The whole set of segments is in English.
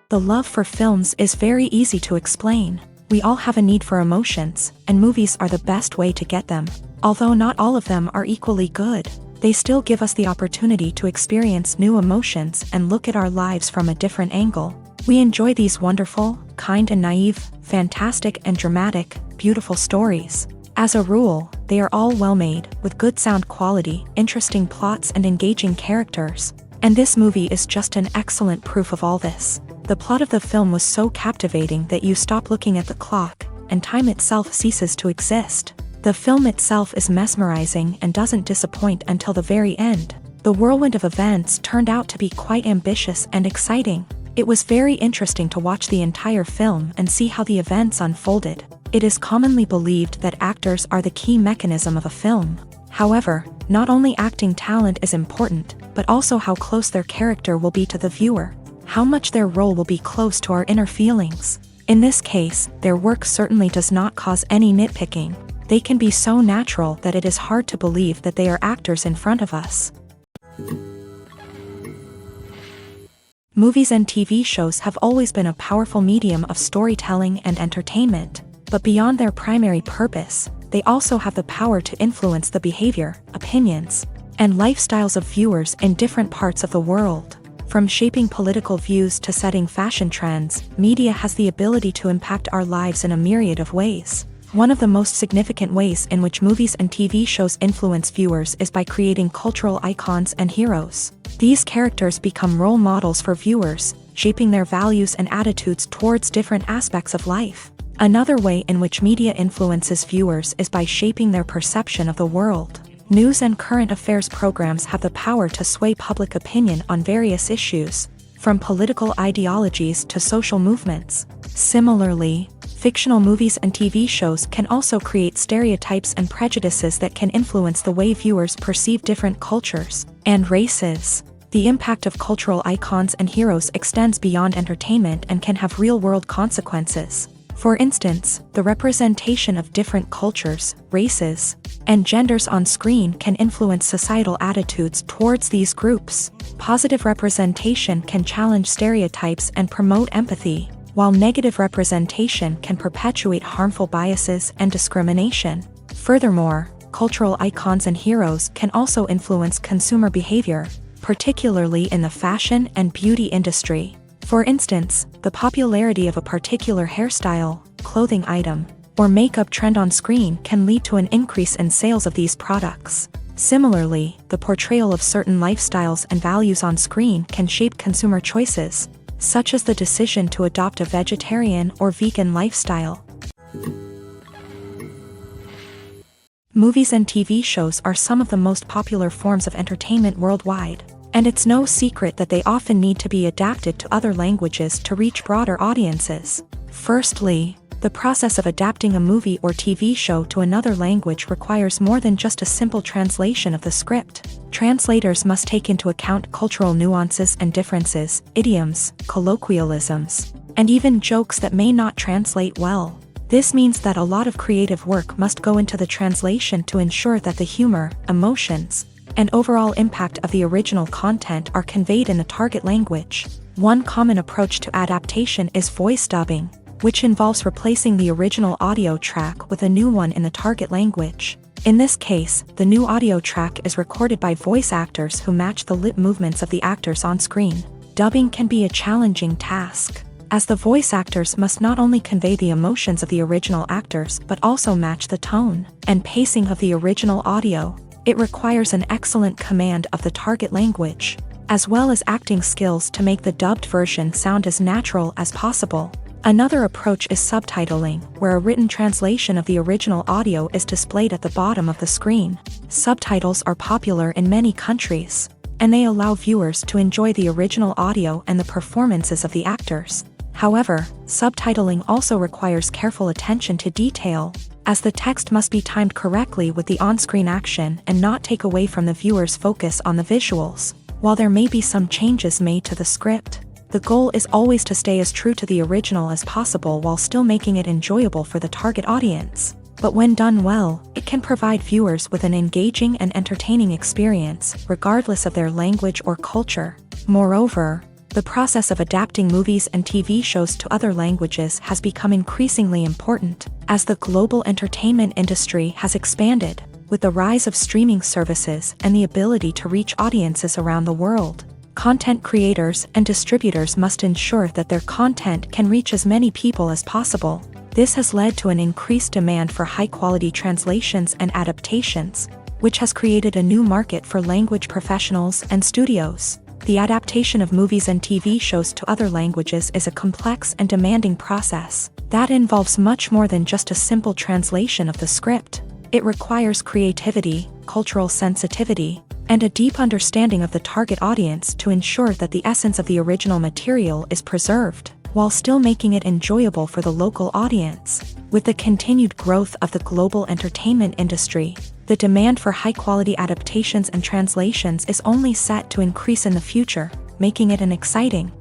The love for films is very easy to explain. We all have a need for emotions, and movies are the best way to get them. Although not all of them are equally good, they still give us the opportunity to experience new emotions and look at our lives from a different angle. We enjoy these wonderful, kind and naive, fantastic and dramatic, beautiful stories. As a rule, they are all well-made, with good sound quality, interesting plots and engaging characters. And this movie is just an excellent proof of all this. The plot of the film was so captivating that you stop looking at the clock, and time itself ceases to exist. The film itself is mesmerizing and doesn't disappoint until the very end. The whirlwind of events turned out to be quite ambitious and exciting. It was very interesting to watch the entire film and see how the events unfolded. It is commonly believed that actors are the key mechanism of a film. However, not only acting talent is important, but also how close their character will be to the viewer, how much their role will be close to our inner feelings. In this case, their work certainly does not cause any nitpicking. They can be so natural that it is hard to believe that they are actors in front of us. Movies and TV shows have always been a powerful medium of storytelling and entertainment, but beyond their primary purpose, they also have the power to influence the behavior, opinions, and lifestyles of viewers in different parts of the world. From shaping political views to setting fashion trends, media has the ability to impact our lives in a myriad of ways. One of the most significant ways in which movies and TV shows influence viewers is by creating cultural icons and heroes. These characters become role models for viewers, shaping their values and attitudes towards different aspects of life. Another way in which media influences viewers is by shaping their perception of the world. News and current affairs programs have the power to sway public opinion on various issues, from political ideologies to social movements. Similarly, fictional movies and TV shows can also create stereotypes and prejudices that can influence the way viewers perceive different cultures and races. The impact of cultural icons and heroes extends beyond entertainment and can have real-world consequences. For instance, the representation of different cultures, races, and genders on screen can influence societal attitudes towards these groups. Positive representation can challenge stereotypes and promote empathy, while negative representation can perpetuate harmful biases and discrimination. Furthermore, cultural icons and heroes can also influence consumer behavior, particularly in the fashion and beauty industry. For instance, the popularity of a particular hairstyle, clothing item, or makeup trend on screen can lead to an increase in sales of these products. Similarly, the portrayal of certain lifestyles and values on screen can shape consumer choices, such as the decision to adopt a vegetarian or vegan lifestyle. Movies and TV shows are some of the most popular forms of entertainment worldwide, and it's no secret that they often need to be adapted to other languages to reach broader audiences. Firstly, the process of adapting a movie or TV show to another language requires more than just a simple translation of the script. Translators must take into account cultural nuances and differences, idioms, colloquialisms, and even jokes that may not translate well. This means that a lot of creative work must go into the translation to ensure that the humor, emotions, and overall impact of the original content are conveyed in the target language. One common approach to adaptation is voice dubbing, which involves replacing the original audio track with a new one in the target language. In this case, the new audio track is recorded by voice actors who match the lip movements of the actors on screen. Dubbing can be a challenging task, as the voice actors must not only convey the emotions of the original actors but also match the tone and pacing of the original audio. It requires an excellent command of the target language, as well as acting skills to make the dubbed version sound as natural as possible. Another approach is subtitling, where a written translation of the original audio is displayed at the bottom of the screen. Subtitles are popular in many countries, and they allow viewers to enjoy the original audio and the performances of the actors. However, subtitling also requires careful attention to detail, as the text must be timed correctly with the on-screen action and not take away from the viewer's focus on the visuals. While there may be some changes made to the script, the goal is always to stay as true to the original as possible while still making it enjoyable for the target audience. But when done well, it can provide viewers with an engaging and entertaining experience, regardless of their language or culture. Moreover, The process of adapting movies and TV shows to other languages has become increasingly important as the global entertainment industry has expanded, with the rise of streaming services and the ability to reach audiences around the world. Content creators and distributors must ensure that their content can reach as many people as possible. This has led to an increased demand for high-quality translations and adaptations, which has created a new market for language professionals and studios. The adaptation of movies and TV shows to other languages is a complex and demanding process that involves much more than just a simple translation of the script. It requires creativity, cultural sensitivity, and a deep understanding of the target audience to ensure that the essence of the original material is preserved, while still making it enjoyable for the local audience. With the continued growth of the global entertainment industry, the demand for high-quality adaptations and translations is only set to increase in the future, making it an exciting.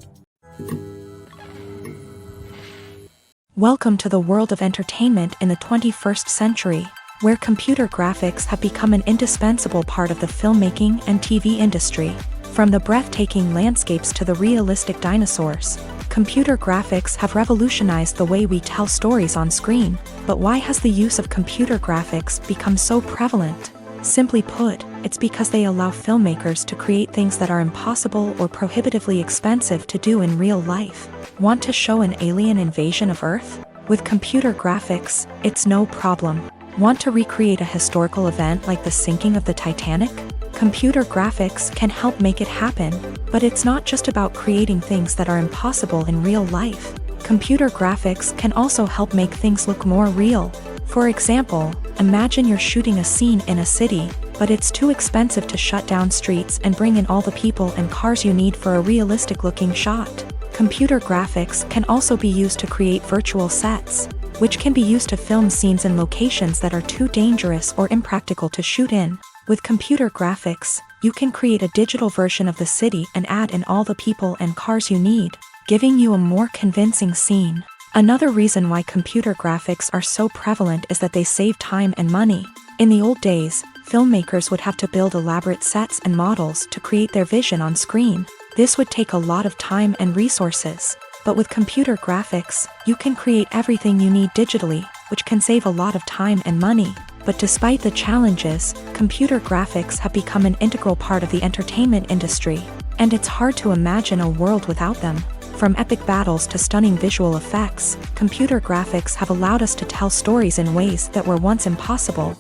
Welcome to the world of entertainment in the 21st century, where computer graphics have become an indispensable part of the filmmaking and TV industry. From the breathtaking landscapes to the realistic dinosaurs, computer graphics have revolutionized the way we tell stories on screen. But why has the use of computer graphics become so prevalent? Simply put, it's because they allow filmmakers to create things that are impossible or prohibitively expensive to do in real life. Want to show an alien invasion of Earth? With computer graphics, it's no problem. Want to recreate a historical event like the sinking of the Titanic? Computer graphics can help make it happen, but it's not just about creating things that are impossible in real life. Computer graphics can also help make things look more real. For example, imagine you're shooting a scene in a city, but it's too expensive to shut down streets and bring in all the people and cars you need for a realistic-looking shot. Computer graphics can also be used to create virtual sets, which can be used to film scenes in locations that are too dangerous or impractical to shoot in. With computer graphics, you can create a digital version of the city and add in all the people and cars you need, giving you a more convincing scene. Another reason why computer graphics are so prevalent is that they save time and money. In the old days, filmmakers would have to build elaborate sets and models to create their vision on screen. This would take a lot of time and resources. But with computer graphics, you can create everything you need digitally, which can save a lot of time and money. But despite the challenges, computer graphics have become an integral part of the entertainment industry, and it's hard to imagine a world without them. From epic battles to stunning visual effects, computer graphics have allowed us to tell stories in ways that were once impossible.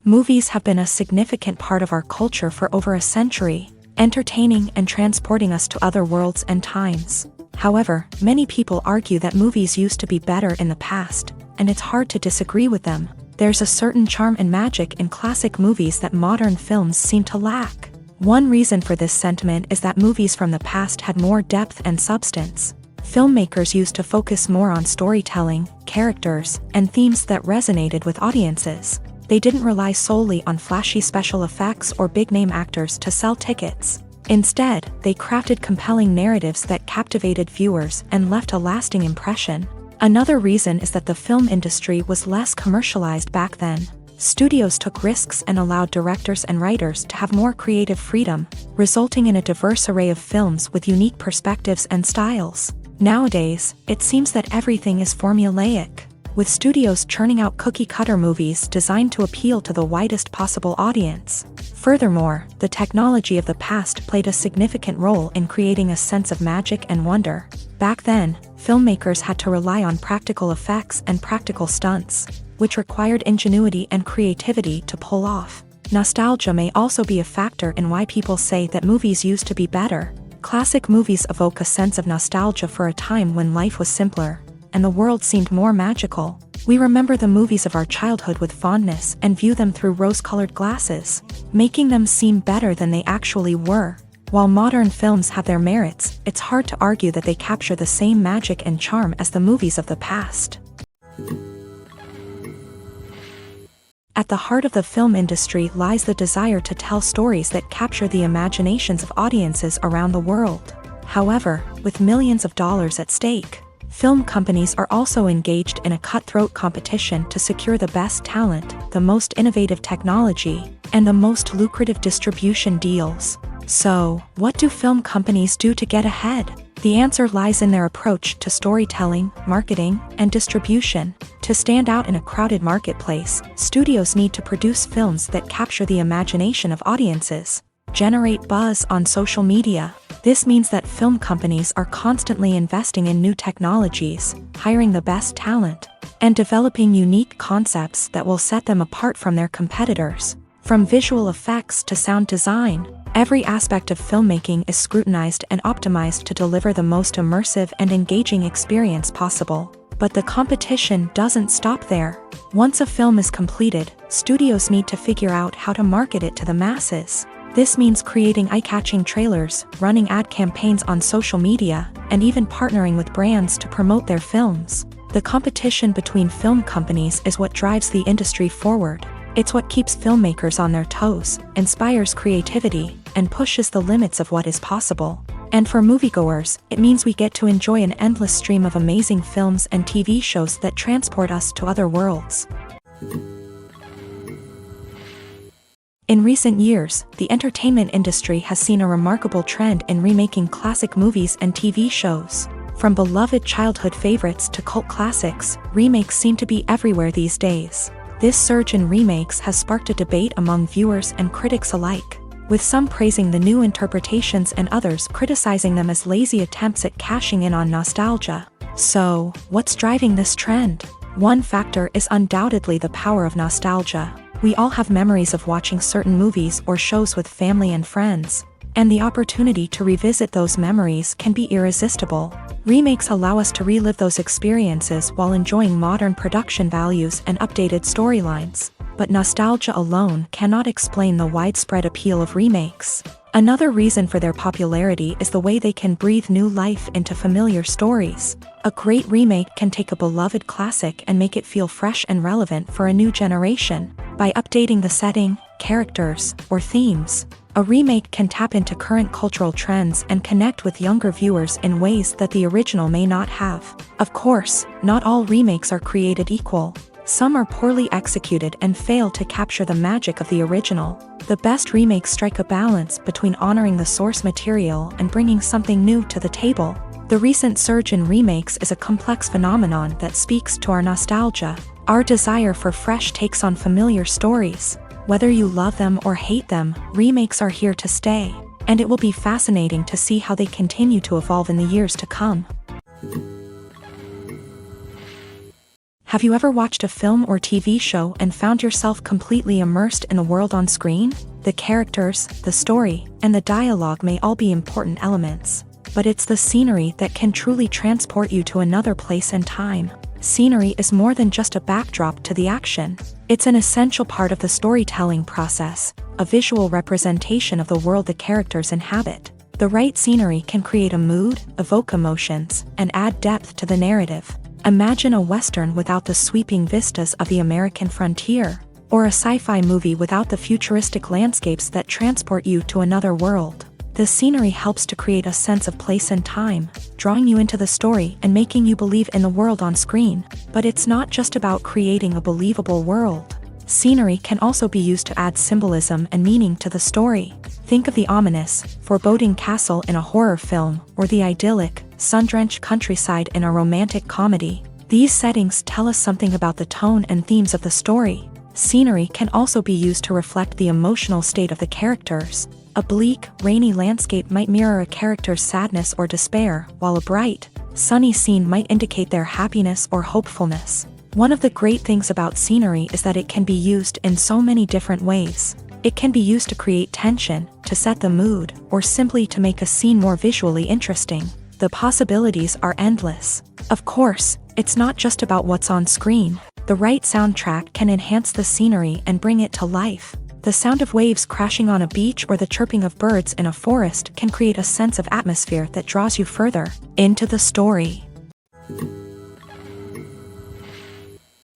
Movies have been a significant part of our culture for over a century, entertaining and transporting us to other worlds and times. However, many people argue that movies used to be better in the past, and it's hard to disagree with them. There's a certain charm and magic in classic movies that modern films seem to lack. One reason for this sentiment is that movies from the past had more depth and substance. Filmmakers used to focus more on storytelling, characters, and themes that resonated with audiences. They didn't rely solely on flashy special effects or big-name actors to sell tickets. Instead, they crafted compelling narratives that captivated viewers and left a lasting impression. Another reason is that the film industry was less commercialized back then. Studios took risks and allowed directors and writers to have more creative freedom, resulting in a diverse array of films with unique perspectives and styles. Nowadays, it seems that everything is formulaic, with studios churning out cookie-cutter movies designed to appeal to the widest possible audience. Furthermore, the technology of the past played a significant role in creating a sense of magic and wonder. Back then, filmmakers had to rely on practical effects and practical stunts, which required ingenuity and creativity to pull off. Nostalgia may also be a factor in why people say that movies used to be better. Classic movies evoke a sense of nostalgia for a time when life was simpler, and the world seemed more magical. We remember the movies of our childhood with fondness and view them through rose-colored glasses, making them seem better than they actually were. While modern films have their merits, it's hard to argue that they capture the same magic and charm as the movies of the past. At the heart of the film industry lies the desire to tell stories that capture the imaginations of audiences around the world. However, with millions of dollars at stake, film companies are also engaged in a cutthroat competition to secure the best talent, the most innovative technology, and the most lucrative distribution deals. So, what do film companies do to get ahead? The answer lies in their approach to storytelling, marketing, and distribution. To stand out in a crowded marketplace, studios need to produce films that capture the imagination of audiences, generate buzz on social media. This means that film companies are constantly investing in new technologies, hiring the best talent, and developing unique concepts that will set them apart from their competitors. From visual effects to sound design, every aspect of filmmaking is scrutinized and optimized to deliver the most immersive and engaging experience possible. But the competition doesn't stop there. Once a film is completed, studios need to figure out how to market it to the masses. This means creating eye-catching trailers, running ad campaigns on social media, and even partnering with brands to promote their films. The competition between film companies is what drives the industry forward. It's what keeps filmmakers on their toes, inspires creativity, and pushes the limits of what is possible. And for moviegoers, it means we get to enjoy an endless stream of amazing films and TV shows that transport us to other worlds. In recent years, the entertainment industry has seen a remarkable trend in remaking classic movies and TV shows. From beloved childhood favorites to cult classics, remakes seem to be everywhere these days. This surge in remakes has sparked a debate among viewers and critics alike, with some praising the new interpretations and others criticizing them as lazy attempts at cashing in on nostalgia. So, what's driving this trend? One factor is undoubtedly the power of nostalgia. We all have memories of watching certain movies or shows with family and friends, and the opportunity to revisit those memories can be irresistible. Remakes allow us to relive those experiences while enjoying modern production values and updated storylines. But nostalgia alone cannot explain the widespread appeal of remakes. Another reason for their popularity is the way they can breathe new life into familiar stories. A great remake can take a beloved classic and make it feel fresh and relevant for a new generation. By updating the setting, characters, or themes, a remake can tap into current cultural trends and connect with younger viewers in ways that the original may not have. Of course, not all remakes are created equal. Some are poorly executed and fail to capture the magic of the original. The best remakes strike a balance between honoring the source material and bringing something new to the table. The recent surge in remakes is a complex phenomenon that speaks to our nostalgia, our desire for fresh takes on familiar stories. Whether you love them or hate them, remakes are here to stay, and it will be fascinating to see how they continue to evolve in the years to come. Have you ever watched a film or TV show and found yourself completely immersed in the world on screen? The characters, the story, and the dialogue may all be important elements, but it's the scenery that can truly transport you to another place and time. Scenery is more than just a backdrop to the action. It's an essential part of the storytelling process, a visual representation of the world the characters inhabit. The right scenery can create a mood, evoke emotions, and add depth to the narrative. Imagine a Western without the sweeping vistas of the American frontier, or a sci-fi movie without the futuristic landscapes that transport you to another world. The scenery helps to create a sense of place and time, drawing you into the story and making you believe in the world on screen. But it's not just about creating a believable world. Scenery can also be used to add symbolism and meaning to the story. Think of the ominous, foreboding castle in a horror film, or the idyllic, sun-drenched countryside in a romantic comedy. These settings tell us something about the tone and themes of the story. Scenery can also be used to reflect the emotional state of the characters. A bleak, rainy landscape might mirror a character's sadness or despair, while a bright, sunny scene might indicate their happiness or hopefulness. One of the great things about scenery is that it can be used in so many different ways. It can be used to create tension, to set the mood, or simply to make a scene more visually interesting. The possibilities are endless. Of course, it's not just about what's on screen. The right soundtrack can enhance the scenery and bring it to life. The sound of waves crashing on a beach or the chirping of birds in a forest can create a sense of atmosphere that draws you further into the story.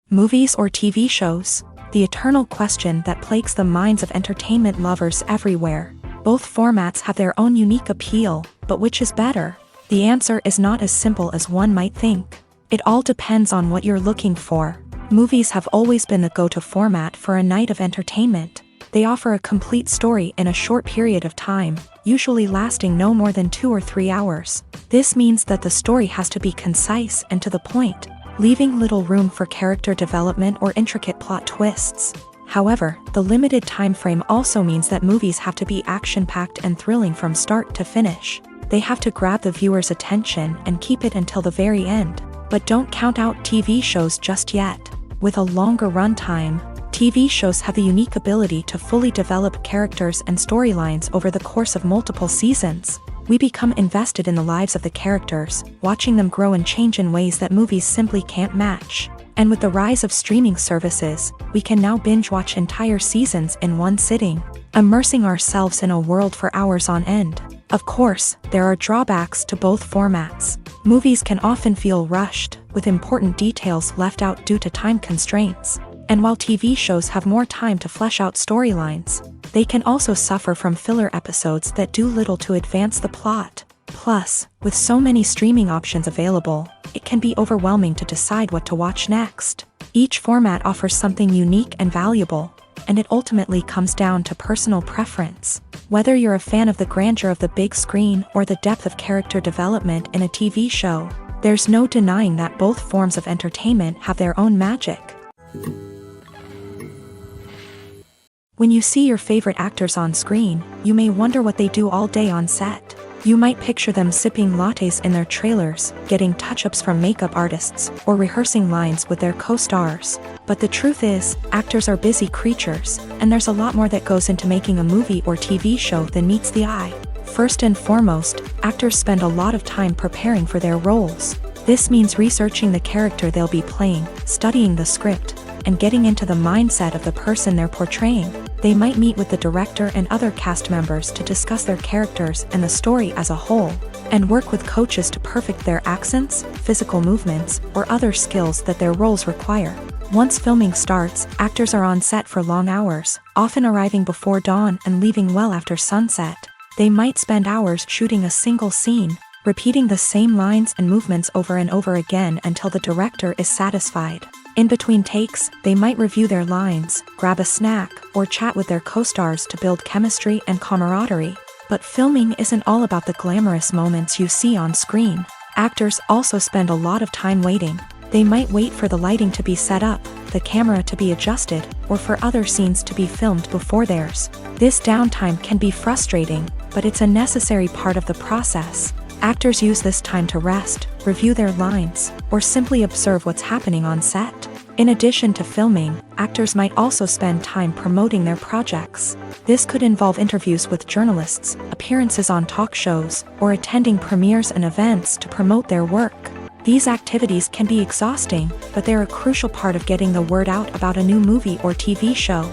Movies or TV shows? The eternal question that plagues the minds of entertainment lovers everywhere. Both formats have their own unique appeal, but which is better? The answer is not as simple as one might think. It all depends on what you're looking for. Movies have always been the go-to format for a night of entertainment. They offer a complete story in a short period of time, usually lasting no more than 2 or 3 hours. This means that the story has to be concise and to the point, leaving little room for character development or intricate plot twists. However, the limited time frame also means that movies have to be action-packed and thrilling from start to finish. They have to grab the viewer's attention and keep it until the very end. But don't count out TV shows just yet. With a longer runtime, TV shows have the unique ability to fully develop characters and storylines over the course of multiple seasons. We become invested in the lives of the characters, watching them grow and change in ways that movies simply can't match. And with the rise of streaming services, we can now binge-watch entire seasons in one sitting, immersing ourselves in a world for hours on end. Of course, there are drawbacks to both formats. Movies can often feel rushed, with important details left out due to time constraints. And while TV shows have more time to flesh out storylines, they can also suffer from filler episodes that do little to advance the plot. Plus, with so many streaming options available, it can be overwhelming to decide what to watch next. Each format offers something unique and valuable, and it ultimately comes down to personal preference. Whether you're a fan of the grandeur of the big screen or the depth of character development in a TV show, there's no denying that both forms of entertainment have their own magic. When you see your favorite actors on screen, you may wonder what they do all day on set. You might picture them sipping lattes in their trailers, getting touch-ups from makeup artists, or rehearsing lines with their co-stars. But the truth is, actors are busy creatures, and there's a lot more that goes into making a movie or TV show than meets the eye. First and foremost, actors spend a lot of time preparing for their roles. This means researching the character they'll be playing, studying the script, and getting into the mindset of the person they're portraying. They might meet with the director and other cast members to discuss their characters and the story as a whole, and work with coaches to perfect their accents, physical movements, or other skills that their roles require. Once filming starts, actors are on set for long hours, often arriving before dawn and leaving well after sunset. They might spend hours shooting a single scene, repeating the same lines and movements over and over again until the director is satisfied. In between takes, they might review their lines, grab a snack, or chat with their co-stars to build chemistry and camaraderie. But filming isn't all about the glamorous moments you see on screen. Actors also spend a lot of time waiting. They might wait for the lighting to be set up, the camera to be adjusted, or for other scenes to be filmed before theirs. This downtime can be frustrating, but it's a necessary part of the process. Actors use this time to rest, review their lines, or simply observe what's happening on set. In addition to filming, actors might also spend time promoting their projects. This could involve interviews with journalists, appearances on talk shows, or attending premieres and events to promote their work. These activities can be exhausting, but they're a crucial part of getting the word out about a new movie or TV show.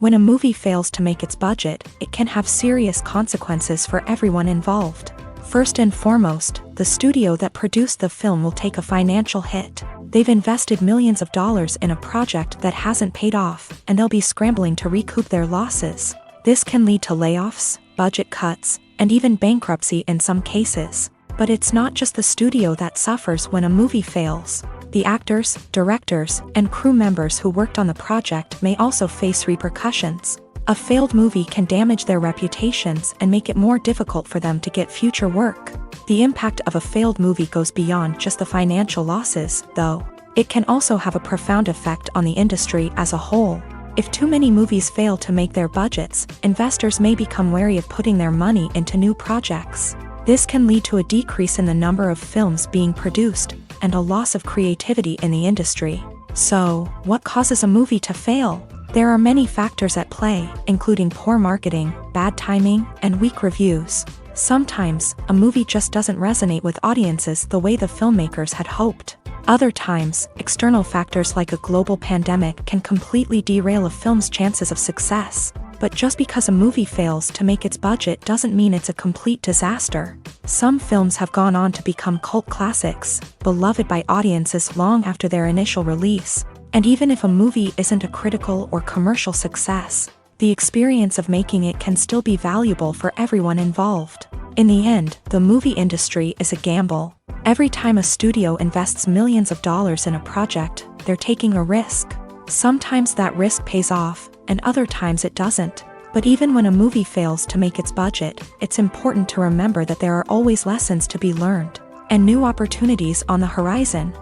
When a movie fails to make its budget, it can have serious consequences for everyone involved. First and foremost, the studio that produced the film will take a financial hit. They've invested millions of dollars in a project that hasn't paid off, and they'll be scrambling to recoup their losses. This can lead to layoffs, budget cuts, and even bankruptcy in some cases. But it's not just the studio that suffers when a movie fails. The actors, directors, and crew members who worked on the project may also face repercussions. A failed movie can damage their reputations and make it more difficult for them to get future work. The impact of a failed movie goes beyond just the financial losses, though. It can also have a profound effect on the industry as a whole. If too many movies fail to make their budgets, investors may become wary of putting their money into new projects. This can lead to a decrease in the number of films being produced, and a loss of creativity in the industry. So, what causes a movie to fail? There are many factors at play, including poor marketing, bad timing, and weak reviews. Sometimes, a movie just doesn't resonate with audiences the way the filmmakers had hoped. Other times, external factors like a global pandemic can completely derail a film's chances of success. But just because a movie fails to make its budget doesn't mean it's a complete disaster. Some films have gone on to become cult classics, beloved by audiences long after their initial release. And even if a movie isn't a critical or commercial success, the experience of making it can still be valuable for everyone involved. In the end, the movie industry is a gamble. Every time a studio invests millions of dollars in a project, they're taking a risk. Sometimes that risk pays off, and other times it doesn't. But even when a movie fails to make its budget, it's important to remember that there are always lessons to be learned, and new opportunities on the horizon.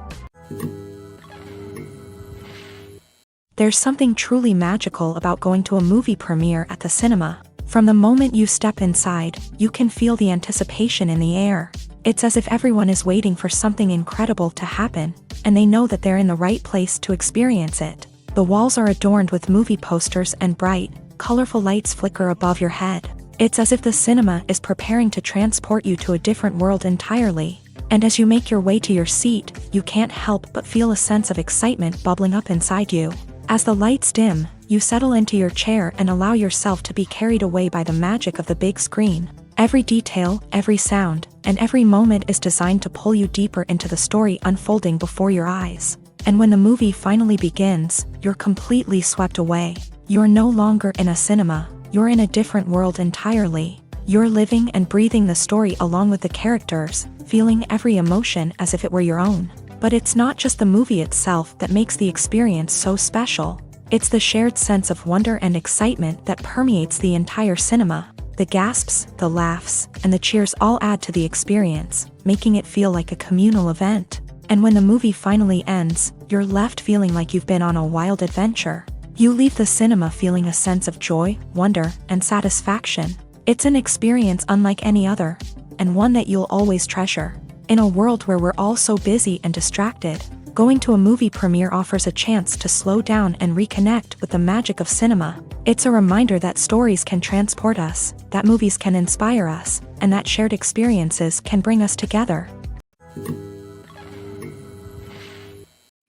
There's something truly magical about going to a movie premiere at the cinema. From the moment you step inside, you can feel the anticipation in the air. It's as if everyone is waiting for something incredible to happen, and they know that they're in the right place to experience it. The walls are adorned with movie posters and bright, colorful lights flicker above your head. It's as if the cinema is preparing to transport you to a different world entirely. And as you make your way to your seat, you can't help but feel a sense of excitement bubbling up inside you. As the lights dim, you settle into your chair and allow yourself to be carried away by the magic of the big screen. Every detail, every sound, and every moment is designed to pull you deeper into the story unfolding before your eyes. And when the movie finally begins, you're completely swept away. You're no longer in a cinema, you're in a different world entirely. You're living and breathing the story along with the characters, feeling every emotion as if it were your own. But it's not just the movie itself that makes the experience so special. It's the shared sense of wonder and excitement that permeates the entire cinema. The gasps, the laughs, and the cheers all add to the experience, making it feel like a communal event. And when the movie finally ends, you're left feeling like you've been on a wild adventure. You leave the cinema feeling a sense of joy, wonder, and satisfaction. It's an experience unlike any other, and one that you'll always treasure. In a world where we're all so busy and distracted, going to a movie premiere offers a chance to slow down and reconnect with the magic of cinema. It's a reminder that stories can transport us, that movies can inspire us, and that shared experiences can bring us together.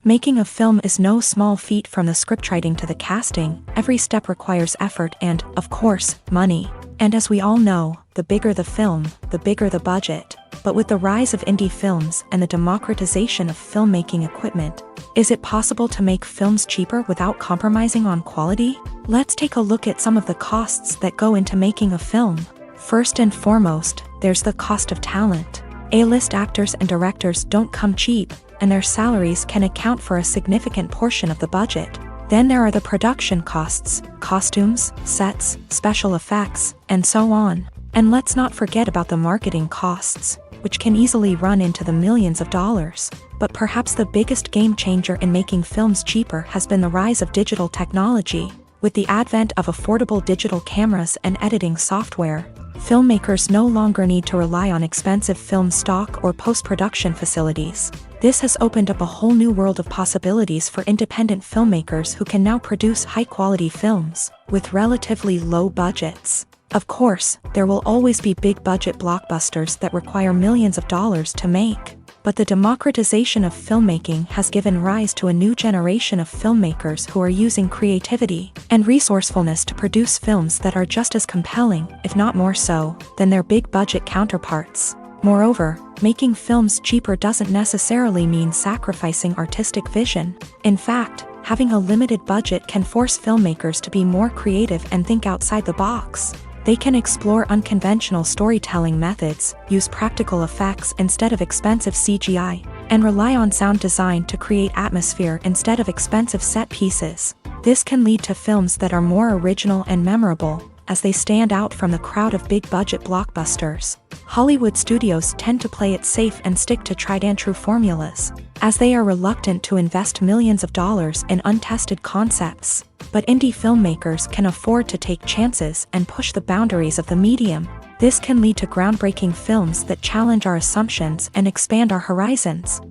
Making a film is no small feat. From the scriptwriting to the casting, every step requires effort and, of course, money. And as we all know, the bigger the film, the bigger the budget. But with the rise of indie films and the democratization of filmmaking equipment, is it possible to make films cheaper without compromising on quality? Let's take a look at some of the costs that go into making a film. First and foremost, there's the cost of talent. A-list actors and directors don't come cheap, and their salaries can account for a significant portion of the budget. Then there are the production costs, costumes, sets, special effects, and so on. And let's not forget about the marketing costs, which can easily run into the millions of dollars. But perhaps the biggest game changer in making films cheaper has been the rise of digital technology. With the advent of affordable digital cameras and editing software, filmmakers no longer need to rely on expensive film stock or post-production facilities. This has opened up a whole new world of possibilities for independent filmmakers who can now produce high-quality films with relatively low budgets. Of course, there will always be big-budget blockbusters that require millions of dollars to make. But the democratization of filmmaking has given rise to a new generation of filmmakers who are using creativity and resourcefulness to produce films that are just as compelling, if not more so, than their big-budget counterparts. Moreover, making films cheaper doesn't necessarily mean sacrificing artistic vision. In fact, having a limited budget can force filmmakers to be more creative and think outside the box. They can explore unconventional storytelling methods, use practical effects instead of expensive CGI, and rely on sound design to create atmosphere instead of expensive set pieces. This can lead to films that are more original and memorable, as they stand out from the crowd of big-budget blockbusters. Hollywood studios tend to play it safe and stick to tried-and-true formulas, as they are reluctant to invest millions of dollars in untested concepts. But indie filmmakers can afford to take chances and push the boundaries of the medium. This can lead to groundbreaking films that challenge our assumptions and expand our horizons.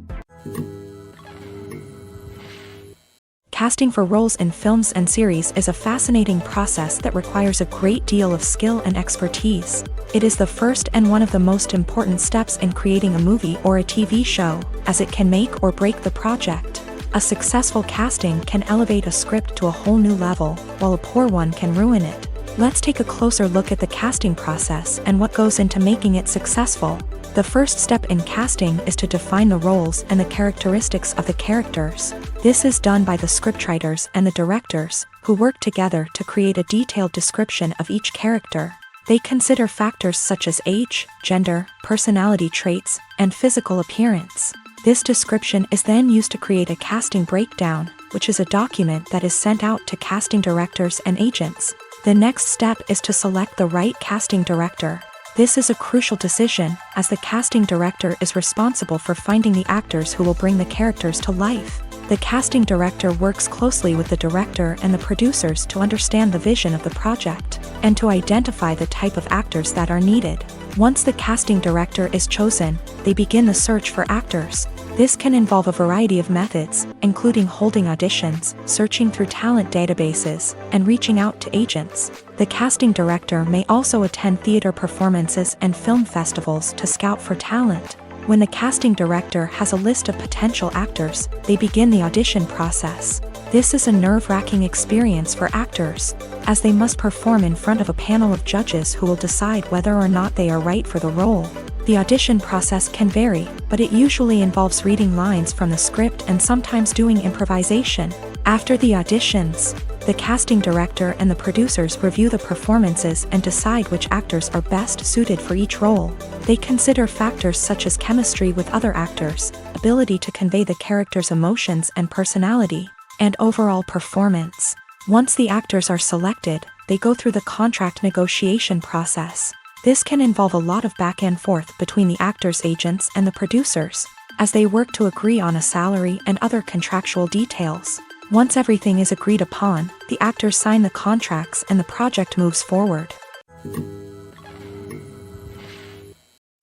Casting for roles in films and series is a fascinating process that requires a great deal of skill and expertise. It is the first and one of the most important steps in creating a movie or a TV show, as it can make or break the project. A successful casting can elevate a script to a whole new level, while a poor one can ruin it. Let's take a closer look at the casting process and what goes into making it successful. The first step in casting is to define the roles and the characteristics of the characters. This is done by the scriptwriters and the directors, who work together to create a detailed description of each character. They consider factors such as age, gender, personality traits, and physical appearance. This description is then used to create a casting breakdown, which is a document that is sent out to casting directors and agents. The next step is to select the right casting director. This is a crucial decision, as the casting director is responsible for finding the actors who will bring the characters to life. The casting director works closely with the director and the producers to understand the vision of the project, and to identify the type of actors that are needed. Once the casting director is chosen, they begin the search for actors. This can involve a variety of methods, including holding auditions, searching through talent databases, and reaching out to agents. The casting director may also attend theater performances and film festivals to scout for talent. When the casting director has a list of potential actors, they begin the audition process. This is a nerve-wracking experience for actors, as they must perform in front of a panel of judges who will decide whether or not they are right for the role. The audition process can vary, but it usually involves reading lines from the script and sometimes doing improvisation. After the auditions, the casting director and the producers review the performances and decide which actors are best suited for each role. They consider factors such as chemistry with other actors, ability to convey the character's emotions and personality, and overall performance. Once the actors are selected, they go through the contract negotiation process. This can involve a lot of back and forth between the actors' agents and the producers, as they work to agree on a salary and other contractual details. Once everything is agreed upon, the actors sign the contracts and the project moves forward.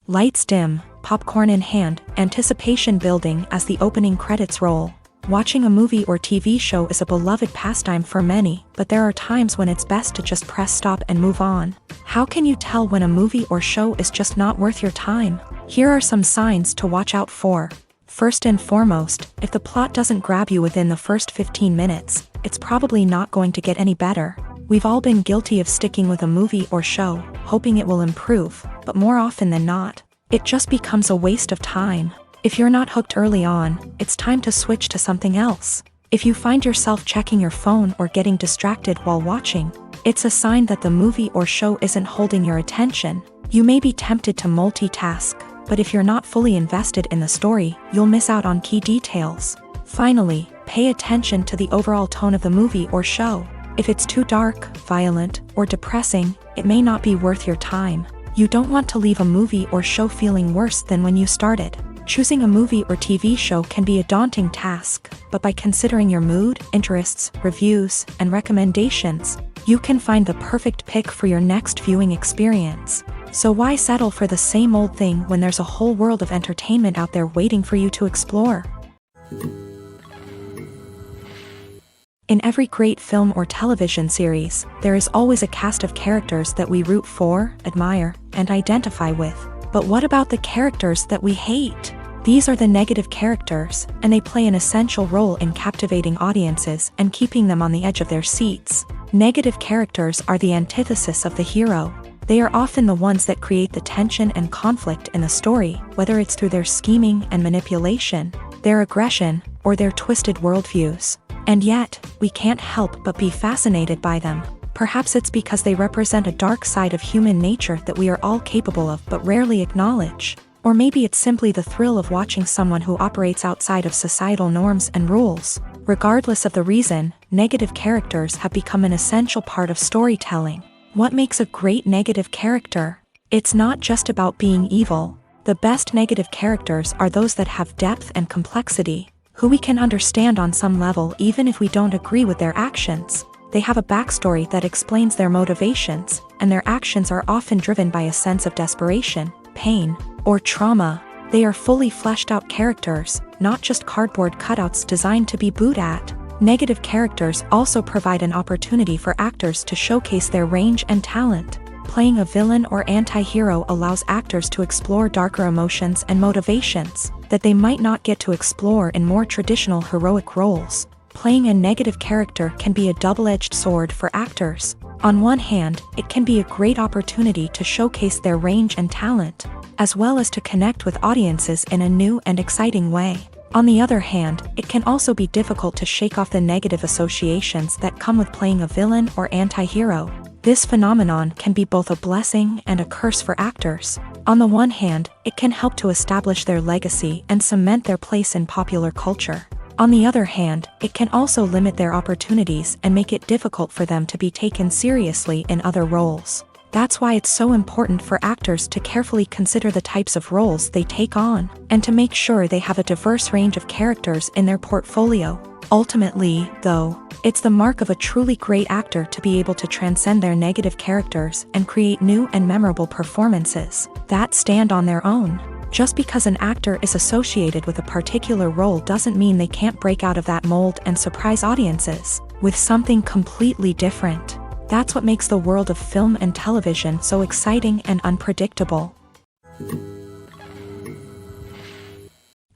Lights dim, popcorn in hand, anticipation building as the opening credits roll. Watching a movie or TV show is a beloved pastime for many, but there are times when it's best to just press stop and move on. How can you tell when a movie or show is just not worth your time? Here are some signs to watch out for. First and foremost, if the plot doesn't grab you within the first 15 minutes, it's probably not going to get any better. We've all been guilty of sticking with a movie or show, hoping it will improve, but more often than not, it just becomes a waste of time. If you're not hooked early on, it's time to switch to something else. If you find yourself checking your phone or getting distracted while watching, it's a sign that the movie or show isn't holding your attention. You may be tempted to multitask, but if you're not fully invested in the story, you'll miss out on key details. Finally, pay attention to the overall tone of the movie or show. If it's too dark, violent, or depressing, it may not be worth your time. You don't want to leave a movie or show feeling worse than when you started. Choosing a movie or TV show can be a daunting task, but by considering your mood, interests, reviews, and recommendations, you can find the perfect pick for your next viewing experience. So why settle for the same old thing when there's a whole world of entertainment out there waiting for you to explore? In every great film or television series, there is always a cast of characters that we root for, admire, and identify with. But what about the characters that we hate? These are the negative characters, and they play an essential role in captivating audiences and keeping them on the edge of their seats. Negative characters are the antithesis of the hero. They are often the ones that create the tension and conflict in the story, whether it's through their scheming and manipulation, their aggression, or their twisted worldviews. And yet, we can't help but be fascinated by them. Perhaps it's because they represent a dark side of human nature that we are all capable of but rarely acknowledge. Or maybe it's simply the thrill of watching someone who operates outside of societal norms and rules. Regardless of the reason, negative characters have become an essential part of storytelling. What makes a great negative character? It's not just about being evil. The best negative characters are those that have depth and complexity, who we can understand on some level even if we don't agree with their actions. They have a backstory that explains their motivations, and their actions are often driven by a sense of desperation, pain, or trauma. They are fully fleshed out characters, not just cardboard cutouts designed to be booed at. Negative characters also provide an opportunity for actors to showcase their range and talent. Playing a villain or anti-hero allows actors to explore darker emotions and motivations that they might not get to explore in more traditional heroic roles. Playing a negative character can be a double-edged sword for actors. On one hand, it can be a great opportunity to showcase their range and talent, as well as to connect with audiences in a new and exciting way. On the other hand, it can also be difficult to shake off the negative associations that come with playing a villain or anti-hero. This phenomenon can be both a blessing and a curse for actors. On the one hand, it can help to establish their legacy and cement their place in popular culture. On the other hand, it can also limit their opportunities and make it difficult for them to be taken seriously in other roles. That's why it's so important for actors to carefully consider the types of roles they take on, and to make sure they have a diverse range of characters in their portfolio. Ultimately, though, it's the mark of a truly great actor to be able to transcend their negative characters and create new and memorable performances that stand on their own. Just because an actor is associated with a particular role doesn't mean they can't break out of that mold and surprise audiences with something completely different. That's what makes the world of film and television so exciting and unpredictable.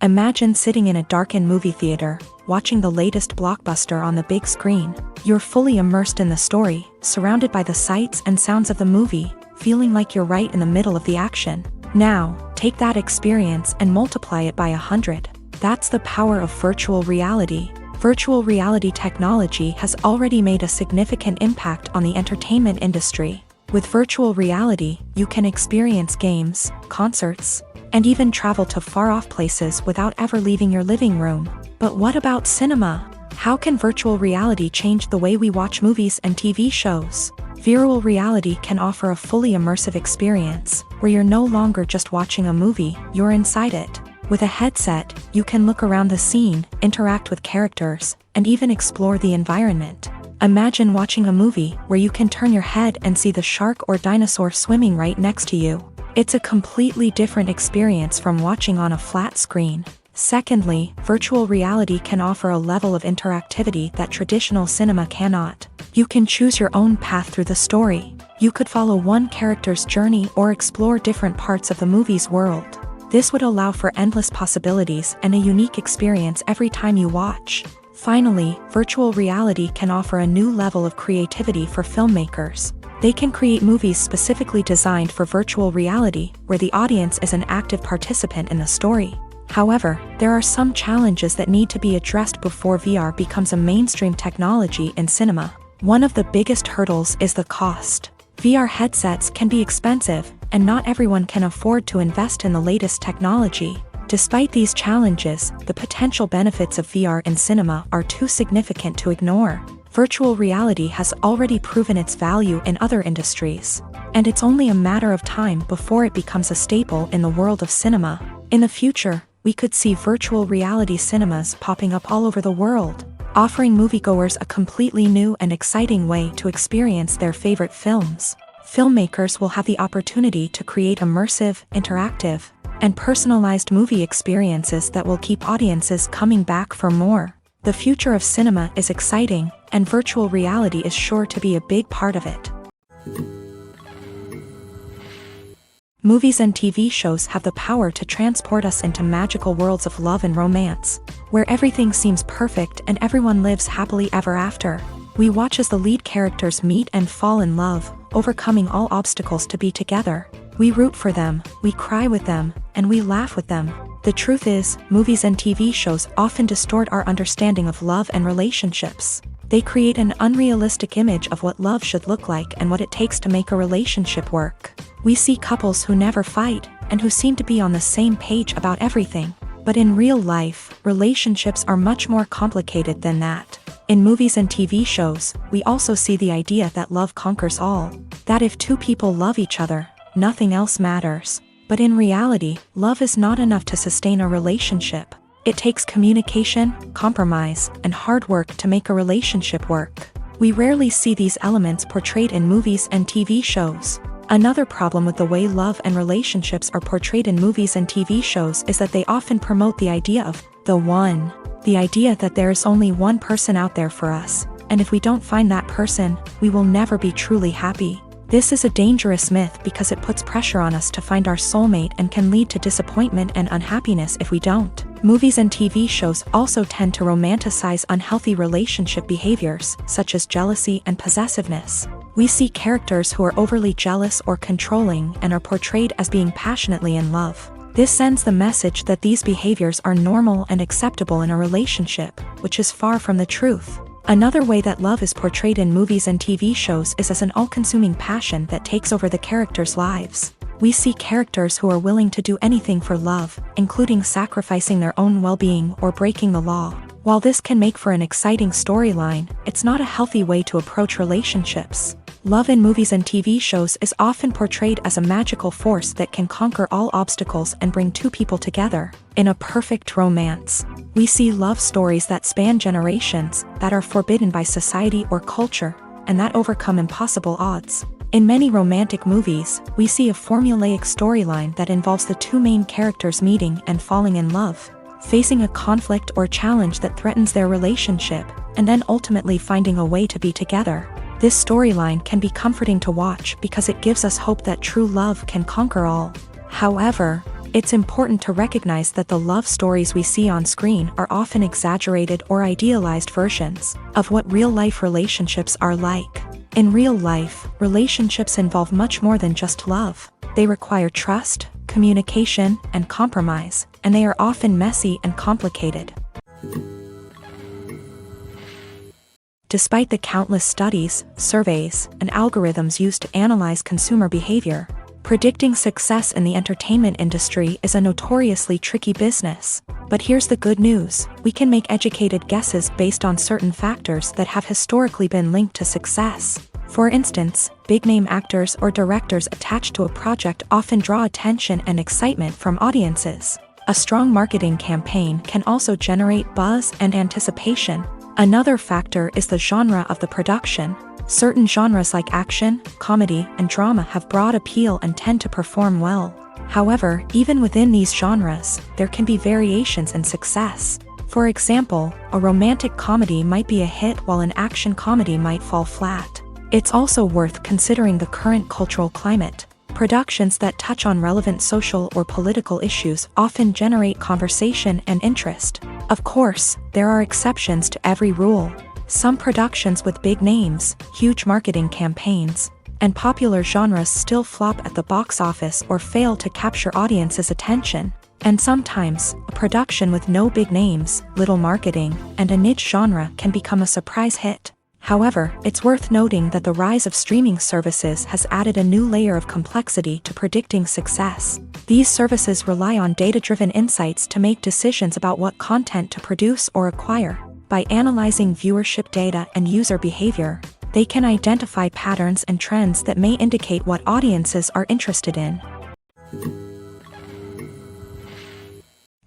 Imagine sitting in a darkened movie theater, watching the latest blockbuster on the big screen. You're fully immersed in the story, surrounded by the sights and sounds of the movie, feeling like you're right in the middle of the action. Now, take that experience and multiply it by 100. That's the power of virtual reality. Virtual reality technology has already made a significant impact on the entertainment industry. With virtual reality, you can experience games, concerts, and even travel to far-off places without ever leaving your living room. But what about cinema? How can virtual reality change the way we watch movies and TV shows? Virtual reality can offer a fully immersive experience, where you're no longer just watching a movie, you're inside it. With a headset, you can look around the scene, interact with characters, and even explore the environment. Imagine watching a movie where you can turn your head and see the shark or dinosaur swimming right next to you. It's a completely different experience from watching on a flat screen. Secondly, virtual reality can offer a level of interactivity that traditional cinema cannot. You can choose your own path through the story. You could follow one character's journey or explore different parts of the movie's world. This would allow for endless possibilities and a unique experience every time you watch. Finally, virtual reality can offer a new level of creativity for filmmakers. They can create movies specifically designed for virtual reality, where the audience is an active participant in the story. However, there are some challenges that need to be addressed before VR becomes a mainstream technology in cinema. One of the biggest hurdles is the cost. VR headsets can be expensive, and not everyone can afford to invest in the latest technology. Despite these challenges, the potential benefits of VR in cinema are too significant to ignore. Virtual reality has already proven its value in other industries, and it's only a matter of time before it becomes a staple in the world of cinema. In the future, we could see virtual reality cinemas popping up all over the world, offering moviegoers a completely new and exciting way to experience their favorite films. Filmmakers will have the opportunity to create immersive, interactive, and personalized movie experiences that will keep audiences coming back for more. The future of cinema is exciting, and virtual reality is sure to be a big part of it. Movies and TV shows have the power to transport us into magical worlds of love and romance, where everything seems perfect and everyone lives happily ever after. We watch as the lead characters meet and fall in love, overcoming all obstacles to be together. We root for them, we cry with them, and we laugh with them. The truth is, movies and TV shows often distort our understanding of love and relationships. They create an unrealistic image of what love should look like and what it takes to make a relationship work. We see couples who never fight, and who seem to be on the same page about everything. But in real life, relationships are much more complicated than that. In movies and TV shows, we also see the idea that love conquers all. That if two people love each other, nothing else matters. But in reality, love is not enough to sustain a relationship. It takes communication, compromise, and hard work to make a relationship work. We rarely see these elements portrayed in movies and TV shows. Another problem with the way love and relationships are portrayed in movies and TV shows is that they often promote the idea of the one. The idea that there is only one person out there for us, and if we don't find that person, we will never be truly happy. This is a dangerous myth because it puts pressure on us to find our soulmate and can lead to disappointment and unhappiness if we don't. Movies and TV shows also tend to romanticize unhealthy relationship behaviors, such as jealousy and possessiveness. We see characters who are overly jealous or controlling and are portrayed as being passionately in love. This sends the message that these behaviors are normal and acceptable in a relationship, which is far from the truth. Another way that love is portrayed in movies and TV shows is as an all-consuming passion that takes over the characters' lives. We see characters who are willing to do anything for love, including sacrificing their own well-being or breaking the law. While this can make for an exciting storyline, it's not a healthy way to approach relationships. Love in movies and TV shows is often portrayed as a magical force that can conquer all obstacles and bring two people together. In a perfect romance, we see love stories that span generations, that are forbidden by society or culture, and that overcome impossible odds. In many romantic movies, we see a formulaic storyline that involves the two main characters meeting and falling in love, facing a conflict or challenge that threatens their relationship, and then ultimately finding a way to be together. This storyline can be comforting to watch because it gives us hope that true love can conquer all. However, it's important to recognize that the love stories we see on screen are often exaggerated or idealized versions of what real-life relationships are like. In real life, relationships involve much more than just love. They require trust, communication, and compromise, and they are often messy and complicated. Despite the countless studies, surveys, and algorithms used to analyze consumer behavior, predicting success in the entertainment industry is a notoriously tricky business. But here's the good news: we can make educated guesses based on certain factors that have historically been linked to success. For instance, big-name actors or directors attached to a project often draw attention and excitement from audiences. A strong marketing campaign can also generate buzz and anticipation. Another factor is the genre of the production. Certain genres like action, comedy, and drama have broad appeal and tend to perform well. However, even within these genres, there can be variations in success. For example, a romantic comedy might be a hit while an action comedy might fall flat. It's also worth considering the current cultural climate. Productions that touch on relevant social or political issues often generate conversation and interest. Of course, there are exceptions to every rule. Some productions with big names, huge marketing campaigns, and popular genres still flop at the box office or fail to capture audiences' attention. And sometimes, a production with no big names, little marketing, and a niche genre can become a surprise hit. However, it's worth noting that the rise of streaming services has added a new layer of complexity to predicting success. These services rely on data-driven insights to make decisions about what content to produce or acquire. By analyzing viewership data and user behavior, they can identify patterns and trends that may indicate what audiences are interested in.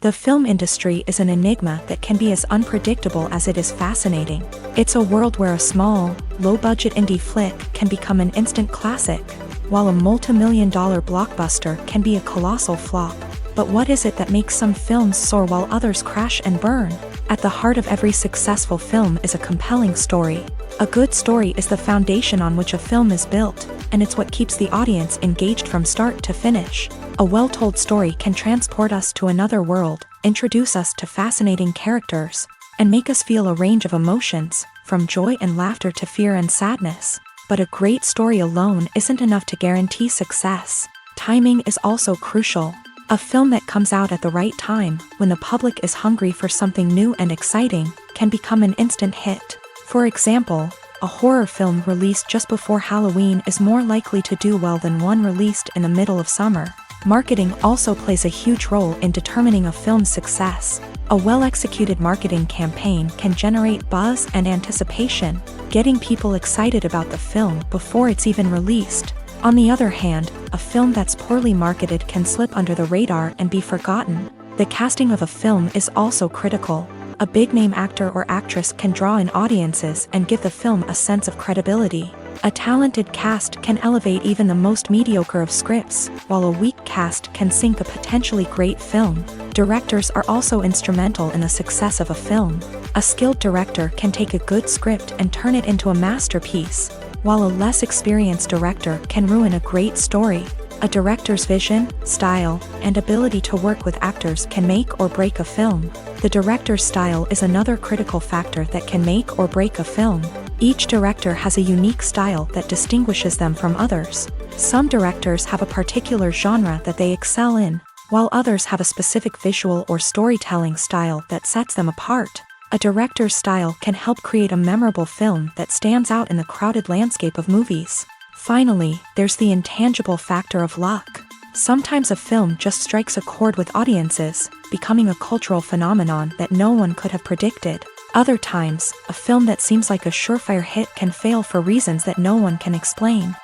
The film industry is an enigma that can be as unpredictable as it is fascinating. It's a world where a small, low-budget indie flick can become an instant classic, while a multi-million-dollar blockbuster can be a colossal flop. But what is it that makes some films soar while others crash and burn? At the heart of every successful film is a compelling story. A good story is the foundation on which a film is built, and it's what keeps the audience engaged from start to finish. A well-told story can transport us to another world, introduce us to fascinating characters, and make us feel a range of emotions, from joy and laughter to fear and sadness. But a great story alone isn't enough to guarantee success. Timing is also crucial. A film that comes out at the right time, when the public is hungry for something new and exciting, can become an instant hit. For example, a horror film released just before Halloween is more likely to do well than one released in the middle of summer. Marketing also plays a huge role in determining a film's success. A well-executed marketing campaign can generate buzz and anticipation, getting people excited about the film before it's even released. On the other hand, a film that's poorly marketed can slip under the radar and be forgotten. The casting of a film is also critical. A big-name actor or actress can draw in audiences and give the film a sense of credibility. A talented cast can elevate even the most mediocre of scripts, while a weak cast can sink a potentially great film. Directors are also instrumental in the success of a film. A skilled director can take a good script and turn it into a masterpiece, while a less experienced director can ruin a great story. A director's vision, style, and ability to work with actors can make or break a film. The director's style is another critical factor that can make or break a film. Each director has a unique style that distinguishes them from others. Some directors have a particular genre that they excel in, while others have a specific visual or storytelling style that sets them apart. A director's style can help create a memorable film that stands out in the crowded landscape of movies. Finally, there's the intangible factor of luck. Sometimes a film just strikes a chord with audiences, becoming a cultural phenomenon that no one could have predicted. Other times, a film that seems like a surefire hit can fail for reasons that no one can explain.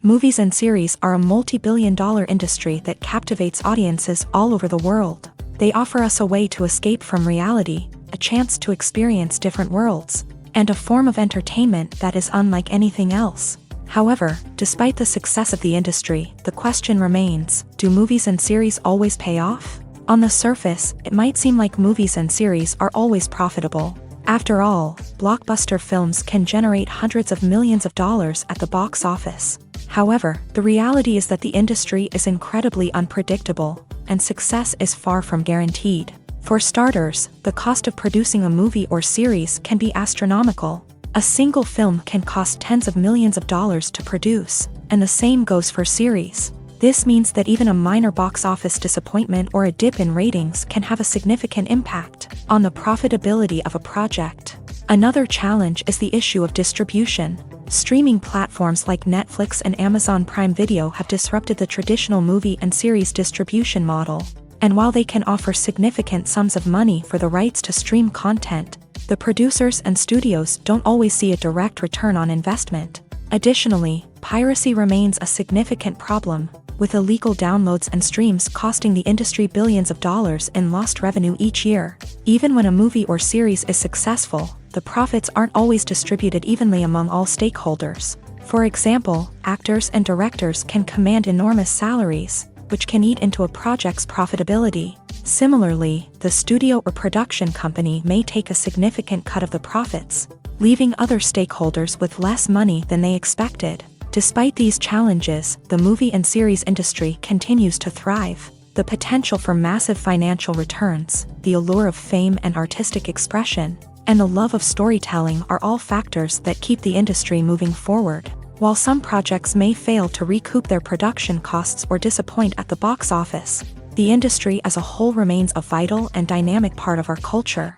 Movies and series are a multi-billion-dollar industry that captivates audiences all over the world. They offer us a way to escape from reality, a chance to experience different worlds, and a form of entertainment that is unlike anything else. However, despite the success of the industry, the question remains, do movies and series always pay off? On the surface, it might seem like movies and series are always profitable. After all, blockbuster films can generate hundreds of millions of dollars at the box office. However, the reality is that the industry is incredibly unpredictable, and success is far from guaranteed. For starters, the cost of producing a movie or series can be astronomical. A single film can cost tens of millions of dollars to produce, and the same goes for series. This means that even a minor box office disappointment or a dip in ratings can have a significant impact on the profitability of a project. Another challenge is the issue of distribution. Streaming platforms like Netflix and Amazon Prime Video have disrupted the traditional movie and series distribution model. And while they can offer significant sums of money for the rights to stream content, the producers and studios don't always see a direct return on investment. Additionally, piracy remains a significant problem, with illegal downloads and streams costing the industry billions of dollars in lost revenue each year. Even when a movie or series is successful, the profits aren't always distributed evenly among all stakeholders. For example, actors and directors can command enormous salaries, which can eat into a project's profitability. Similarly, the studio or production company may take a significant cut of the profits, leaving other stakeholders with less money than they expected. Despite these challenges, the movie and series industry continues to thrive. The potential for massive financial returns, the allure of fame and artistic expression, and the love of storytelling are all factors that keep the industry moving forward. While some projects may fail to recoup their production costs or disappoint at the box office, the industry as a whole remains a vital and dynamic part of our culture.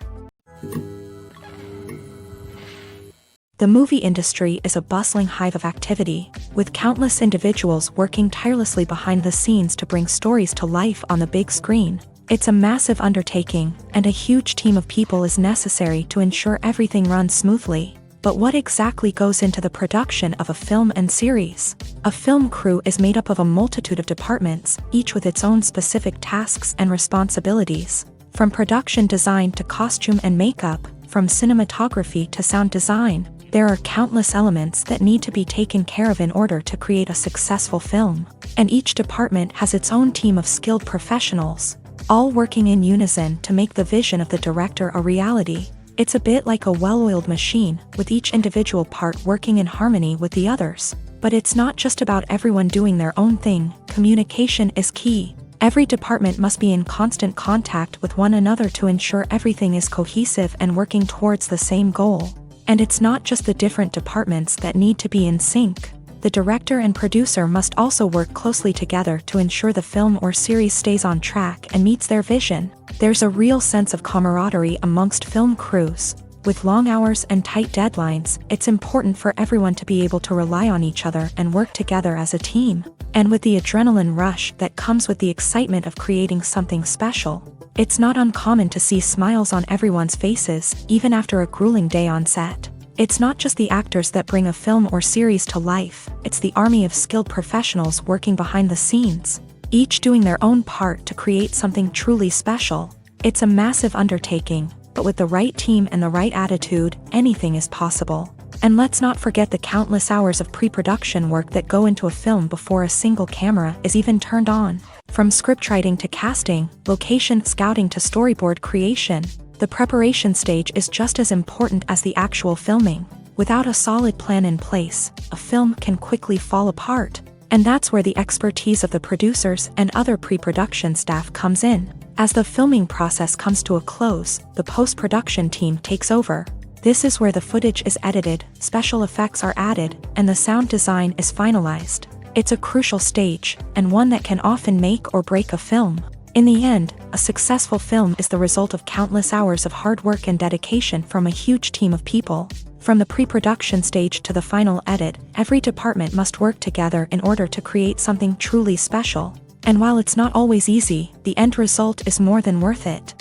The movie industry is a bustling hive of activity, with countless individuals working tirelessly behind the scenes to bring stories to life on the big screen. It's a massive undertaking, and a huge team of people is necessary to ensure everything runs smoothly. But what exactly goes into the production of a film and series? A film crew is made up of a multitude of departments, each with its own specific tasks and responsibilities. From production design to costume and makeup, from cinematography to sound design, there are countless elements that need to be taken care of in order to create a successful film. And each department has its own team of skilled professionals, all working in unison to make the vision of the director a reality. It's a bit like a well-oiled machine, with each individual part working in harmony with the others. But it's not just about everyone doing their own thing. Communication is key. Every department must be in constant contact with one another to ensure everything is cohesive and working towards the same goal. And it's not just the different departments that need to be in sync. The director and producer must also work closely together to ensure the film or series stays on track and meets their vision. There's a real sense of camaraderie amongst film crews. With long hours and tight deadlines, it's important for everyone to be able to rely on each other and work together as a team. And with the adrenaline rush that comes with the excitement of creating something special, it's not uncommon to see smiles on everyone's faces, even after a grueling day on set. It's not just the actors that bring a film or series to life, it's the army of skilled professionals working behind the scenes, each doing their own part to create something truly special. It's a massive undertaking, but with the right team and the right attitude, anything is possible. And let's not forget the countless hours of pre-production work that go into a film before a single camera is even turned on. From scriptwriting to casting, location scouting to storyboard creation, the preparation stage is just as important as the actual filming. Without a solid plan in place, a film can quickly fall apart. And that's where the expertise of the producers and other pre-production staff comes in. As the filming process comes to a close, the post-production team takes over. This is where the footage is edited, special effects are added, and the sound design is finalized. It's a crucial stage, and one that can often make or break a film. In the end, a successful film is the result of countless hours of hard work and dedication from a huge team of people. From the pre-production stage to the final edit, every department must work together in order to create something truly special. And while it's not always easy, the end result is more than worth it.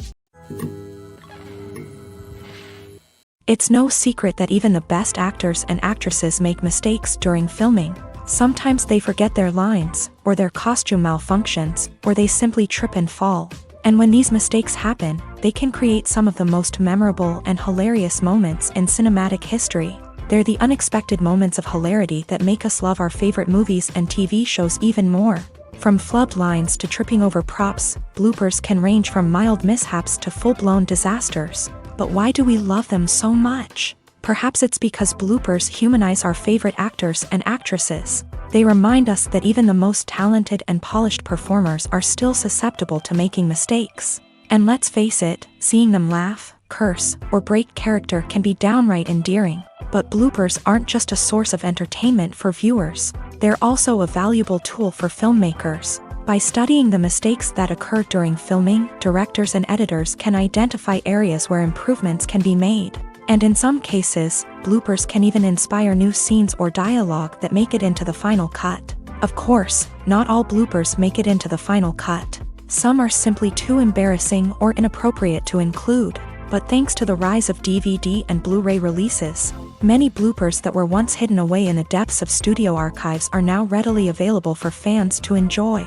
It's no secret that even the best actors and actresses make mistakes during filming. Sometimes they forget their lines, or their costume malfunctions, or they simply trip and fall. And when these mistakes happen, they can create some of the most memorable and hilarious moments in cinematic history. They're the unexpected moments of hilarity that make us love our favorite movies and TV shows even more. From flubbed lines to tripping over props, bloopers can range from mild mishaps to full-blown disasters. But why do we love them so much? Perhaps it's because bloopers humanize our favorite actors and actresses. They remind us that even the most talented and polished performers are still susceptible to making mistakes. And let's face it, seeing them laugh, curse, or break character can be downright endearing. But bloopers aren't just a source of entertainment for viewers. They're also a valuable tool for filmmakers. By studying the mistakes that occur during filming, directors and editors can identify areas where improvements can be made. And in some cases, bloopers can even inspire new scenes or dialogue that make it into the final cut. Of course, not all bloopers make it into the final cut. Some are simply too embarrassing or inappropriate to include. But thanks to the rise of DVD and Blu-ray releases, many bloopers that were once hidden away in the depths of studio archives are now readily available for fans to enjoy.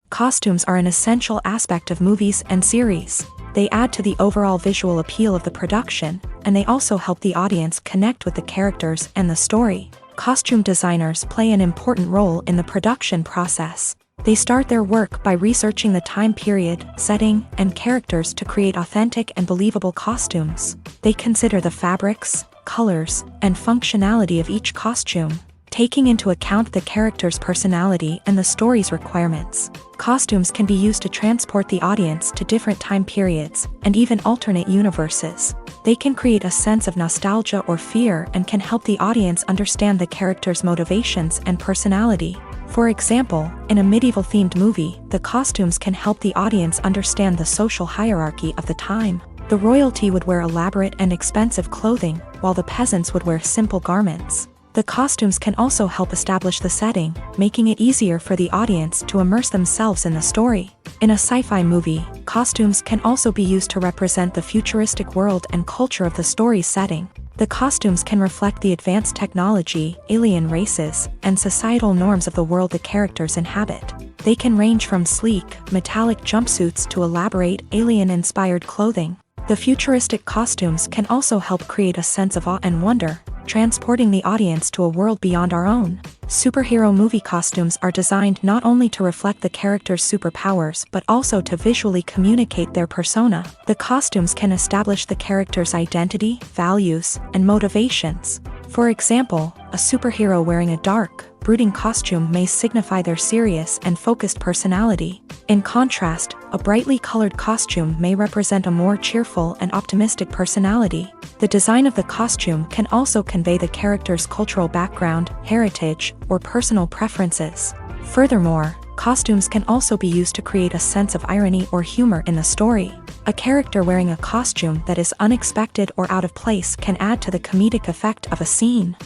Costumes are an essential aspect of movies and series. They add to the overall visual appeal of the production, and they also help the audience connect with the characters and the story. Costume designers play an important role in the production process. They start their work by researching the time period, setting, and characters to create authentic and believable costumes. They consider the fabrics, colors, and functionality of each costume, taking into account the character's personality and the story's requirements. Costumes can be used to transport the audience to different time periods, and even alternate universes. They can create a sense of nostalgia or fear and can help the audience understand the character's motivations and personality. For example, in a medieval-themed movie, the costumes can help the audience understand the social hierarchy of the time. The royalty would wear elaborate and expensive clothing, while the peasants would wear simple garments. The costumes can also help establish the setting, making it easier for the audience to immerse themselves in the story. In a sci-fi movie, costumes can also be used to represent the futuristic world and culture of the story's setting. The costumes can reflect the advanced technology, alien races, and societal norms of the world the characters inhabit. They can range from sleek, metallic jumpsuits to elaborate, alien-inspired clothing. The futuristic costumes can also help create a sense of awe and wonder, transporting the audience to a world beyond our own. Superhero movie costumes are designed not only to reflect the character's superpowers but also to visually communicate their persona. The costumes can establish the character's identity, values, and motivations. For example, a superhero wearing a dark, brooding costume may signify their serious and focused personality. In contrast, a brightly colored costume may represent a more cheerful and optimistic personality. The design of the costume can also convey the character's cultural background, heritage, or personal preferences. Furthermore, costumes can also be used to create a sense of irony or humor in the story. A character wearing a costume that is unexpected or out of place can add to the comedic effect of a scene.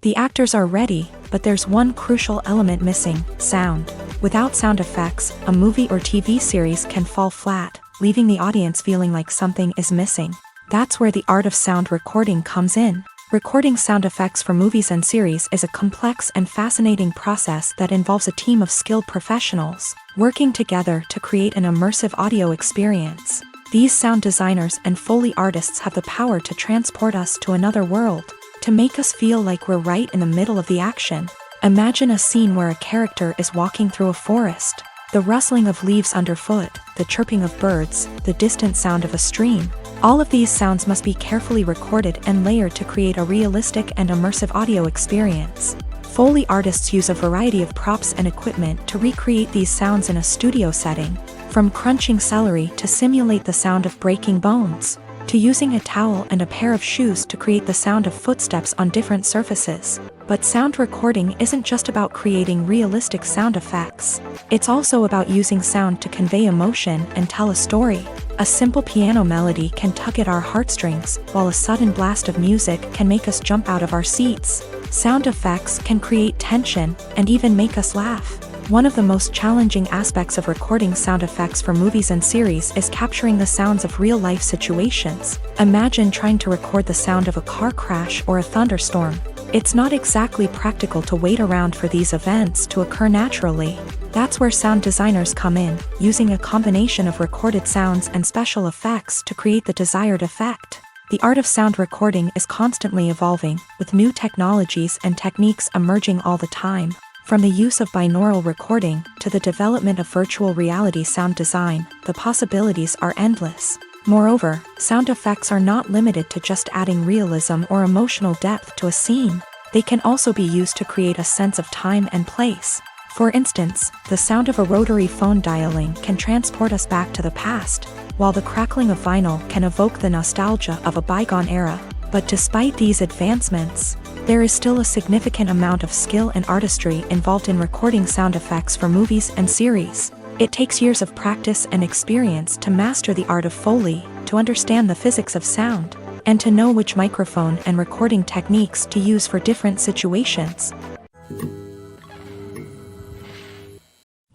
The actors are ready, but there's one crucial element missing: sound. Without sound effects, a movie or TV series can fall flat, leaving the audience feeling like something is missing. That's where the art of sound recording comes in. Recording sound effects for movies and series is a complex and fascinating process that involves a team of skilled professionals working together to create an immersive audio experience. These sound designers and Foley artists have the power to transport us to another world, to make us feel like we're right in the middle of the action. Imagine a scene where a character is walking through a forest. The rustling of leaves underfoot, the chirping of birds, the distant sound of a stream. All of these sounds must be carefully recorded and layered to create a realistic and immersive audio experience. Foley artists use a variety of props and equipment to recreate these sounds in a studio setting, from crunching celery to simulate the sound of breaking bones, to using a towel and a pair of shoes to create the sound of footsteps on different surfaces. But sound recording isn't just about creating realistic sound effects. It's also about using sound to convey emotion and tell a story. A simple piano melody can tug at our heartstrings, while a sudden blast of music can make us jump out of our seats. Sound effects can create tension and even make us laugh. One of the most challenging aspects of recording sound effects for movies and series is capturing the sounds of real-life situations. Imagine trying to record the sound of a car crash or a thunderstorm. It's not exactly practical to wait around for these events to occur naturally. That's where sound designers come in, using a combination of recorded sounds and special effects to create the desired effect. The art of sound recording is constantly evolving, with new technologies and techniques emerging all the time. From the use of binaural recording to the development of virtual reality sound design, the possibilities are endless. Moreover, sound effects are not limited to just adding realism or emotional depth to a scene. They can also be used to create a sense of time and place. For instance, the sound of a rotary phone dialing can transport us back to the past, while the crackling of vinyl can evoke the nostalgia of a bygone era. But despite these advancements, there is still a significant amount of skill and artistry involved in recording sound effects for movies and series. It takes years of practice and experience to master the art of Foley, to understand the physics of sound, and to know which microphone and recording techniques to use for different situations.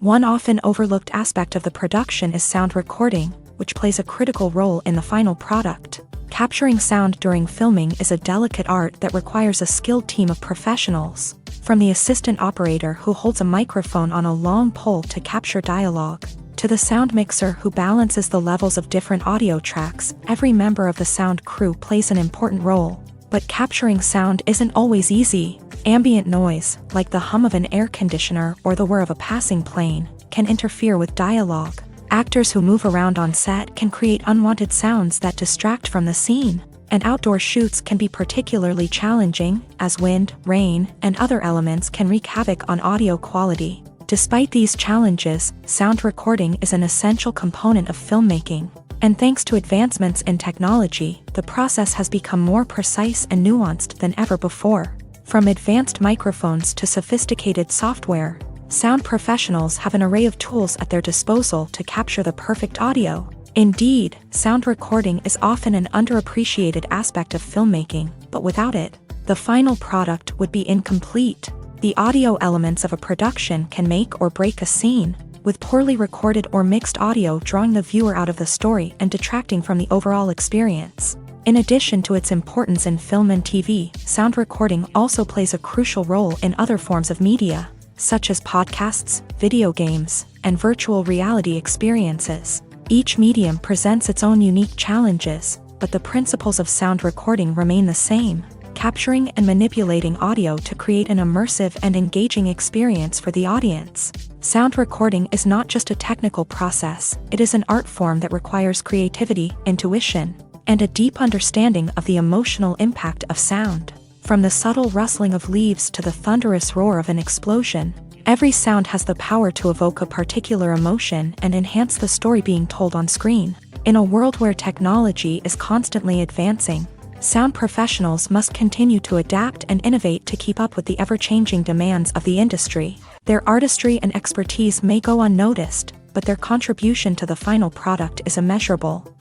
One often overlooked aspect of the production is sound recording, which plays a critical role in the final product. Capturing sound during filming is a delicate art that requires a skilled team of professionals. From the assistant operator who holds a microphone on a long pole to capture dialogue, to the sound mixer who balances the levels of different audio tracks, every member of the sound crew plays an important role. But capturing sound isn't always easy. Ambient noise, like the hum of an air conditioner or the whir of a passing plane, can interfere with dialogue. Actors who move around on set can create unwanted sounds that distract from the scene. And outdoor shoots can be particularly challenging, as wind, rain, and other elements can wreak havoc on audio quality. Despite these challenges, sound recording is an essential component of filmmaking. And thanks to advancements in technology, the process has become more precise and nuanced than ever before. From advanced microphones to sophisticated software, sound professionals have an array of tools at their disposal to capture the perfect audio. Indeed, sound recording is often an underappreciated aspect of filmmaking, but without it, the final product would be incomplete. The audio elements of a production can make or break a scene, with poorly recorded or mixed audio drawing the viewer out of the story and detracting from the overall experience. In addition to its importance in film and TV, sound recording also plays a crucial role in other forms of media, such as podcasts, video games, and virtual reality experiences. Each medium presents its own unique challenges, but the principles of sound recording remain the same, capturing and manipulating audio to create an immersive and engaging experience for the audience. Sound recording is not just a technical process, it is an art form that requires creativity, intuition, and a deep understanding of the emotional impact of sound. From the subtle rustling of leaves to the thunderous roar of an explosion, every sound has the power to evoke a particular emotion and enhance the story being told on screen. In a world where technology is constantly advancing, sound professionals must continue to adapt and innovate to keep up with the ever-changing demands of the industry. Their artistry and expertise may go unnoticed, but their contribution to the final product is immeasurable.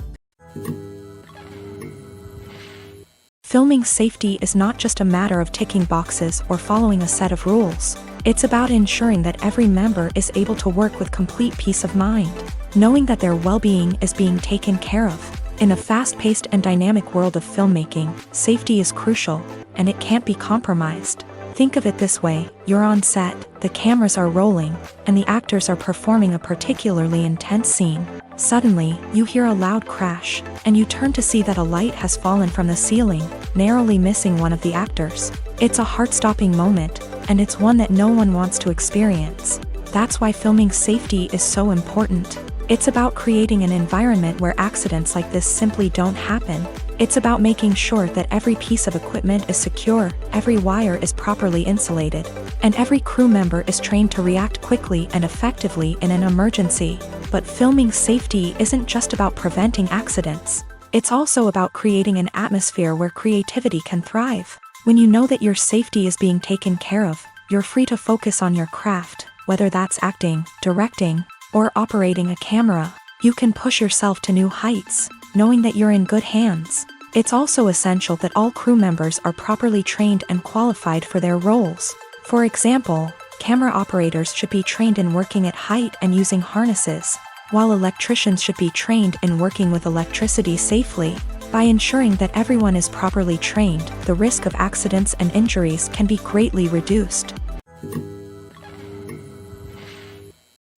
Filming safety is not just a matter of ticking boxes or following a set of rules. It's about ensuring that every member is able to work with complete peace of mind, knowing that their well-being is being taken care of. In a fast-paced and dynamic world of filmmaking, safety is crucial, and it can't be compromised. Think of it this way: you're on set, the cameras are rolling, and the actors are performing a particularly intense scene. Suddenly, you hear a loud crash, and you turn to see that a light has fallen from the ceiling, narrowly missing one of the actors. It's a heart-stopping moment, and it's one that no one wants to experience. That's why filming safety is so important. It's about creating an environment where accidents like this simply don't happen. It's about making sure that every piece of equipment is secure, every wire is properly insulated, and every crew member is trained to react quickly and effectively in an emergency. But filming safety isn't just about preventing accidents. It's also about creating an atmosphere where creativity can thrive. When you know that your safety is being taken care of, you're free to focus on your craft, whether that's acting, directing, or operating a camera. You can push yourself to new heights, knowing that you're in good hands. It's also essential that all crew members are properly trained and qualified for their roles. For example, camera operators should be trained in working at height and using harnesses, while electricians should be trained in working with electricity safely. By ensuring that everyone is properly trained, the risk of accidents and injuries can be greatly reduced.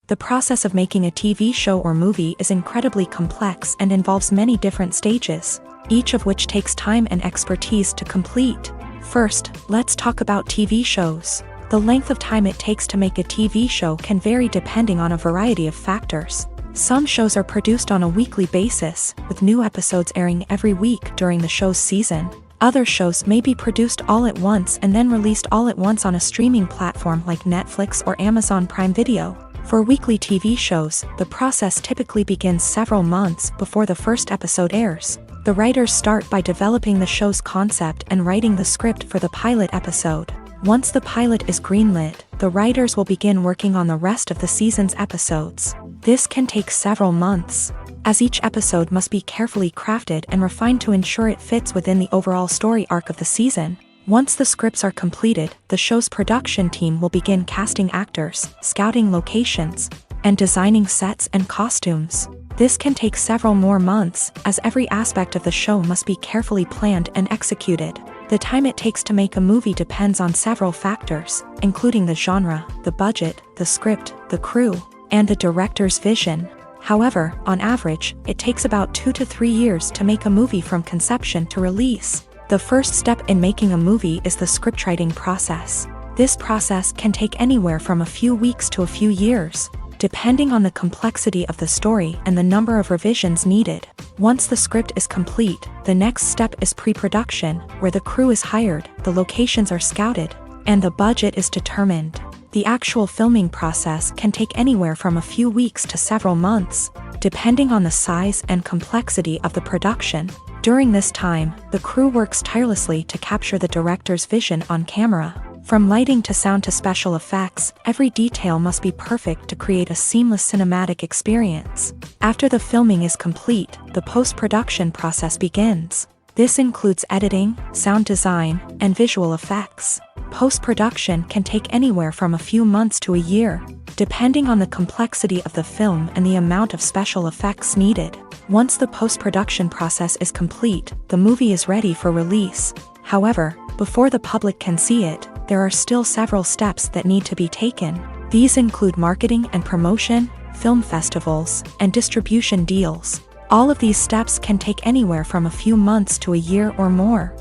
The process of making a TV show or movie is incredibly complex and involves many different stages, each of which takes time and expertise to complete. First, let's talk about TV shows. The length of time it takes to make a TV show can vary depending on a variety of factors. Some shows are produced on a weekly basis, with new episodes airing every week during the show's season. Other shows may be produced all at once and then released all at once on a streaming platform like Netflix or Amazon Prime Video. For weekly TV shows, the process typically begins several months before the first episode airs. The writers start by developing the show's concept and writing the script for the pilot episode. Once the pilot is greenlit, the writers will begin working on the rest of the season's episodes. This can take several months, as each episode must be carefully crafted and refined to ensure it fits within the overall story arc of the season. Once the scripts are completed, the show's production team will begin casting actors, scouting locations, and designing sets and costumes. This can take several more months, as every aspect of the show must be carefully planned and executed. The time it takes to make a movie depends on several factors, including the genre, the budget, the script, the crew, and the director's vision. However, on average, it takes about 2 to 3 years to make a movie from conception to release. The first step in making a movie is the scriptwriting process. This process can take anywhere from a few weeks to a few years, depending on the complexity of the story and the number of revisions needed. Once the script is complete, the next step is pre-production, where the crew is hired, the locations are scouted, and the budget is determined. The actual filming process can take anywhere from a few weeks to several months, depending on the size and complexity of the production. During this time, the crew works tirelessly to capture the director's vision on camera. From lighting to sound to special effects, every detail must be perfect to create a seamless cinematic experience. After the filming is complete, the post-production process begins. This includes editing, sound design, and visual effects. Post-production can take anywhere from a few months to a year, depending on the complexity of the film and the amount of special effects needed. Once the post-production process is complete, the movie is ready for release. However, before the public can see it, there are still several steps that need to be taken. These include marketing and promotion, film festivals, and distribution deals. All of these steps can take anywhere from a few months to a year or more.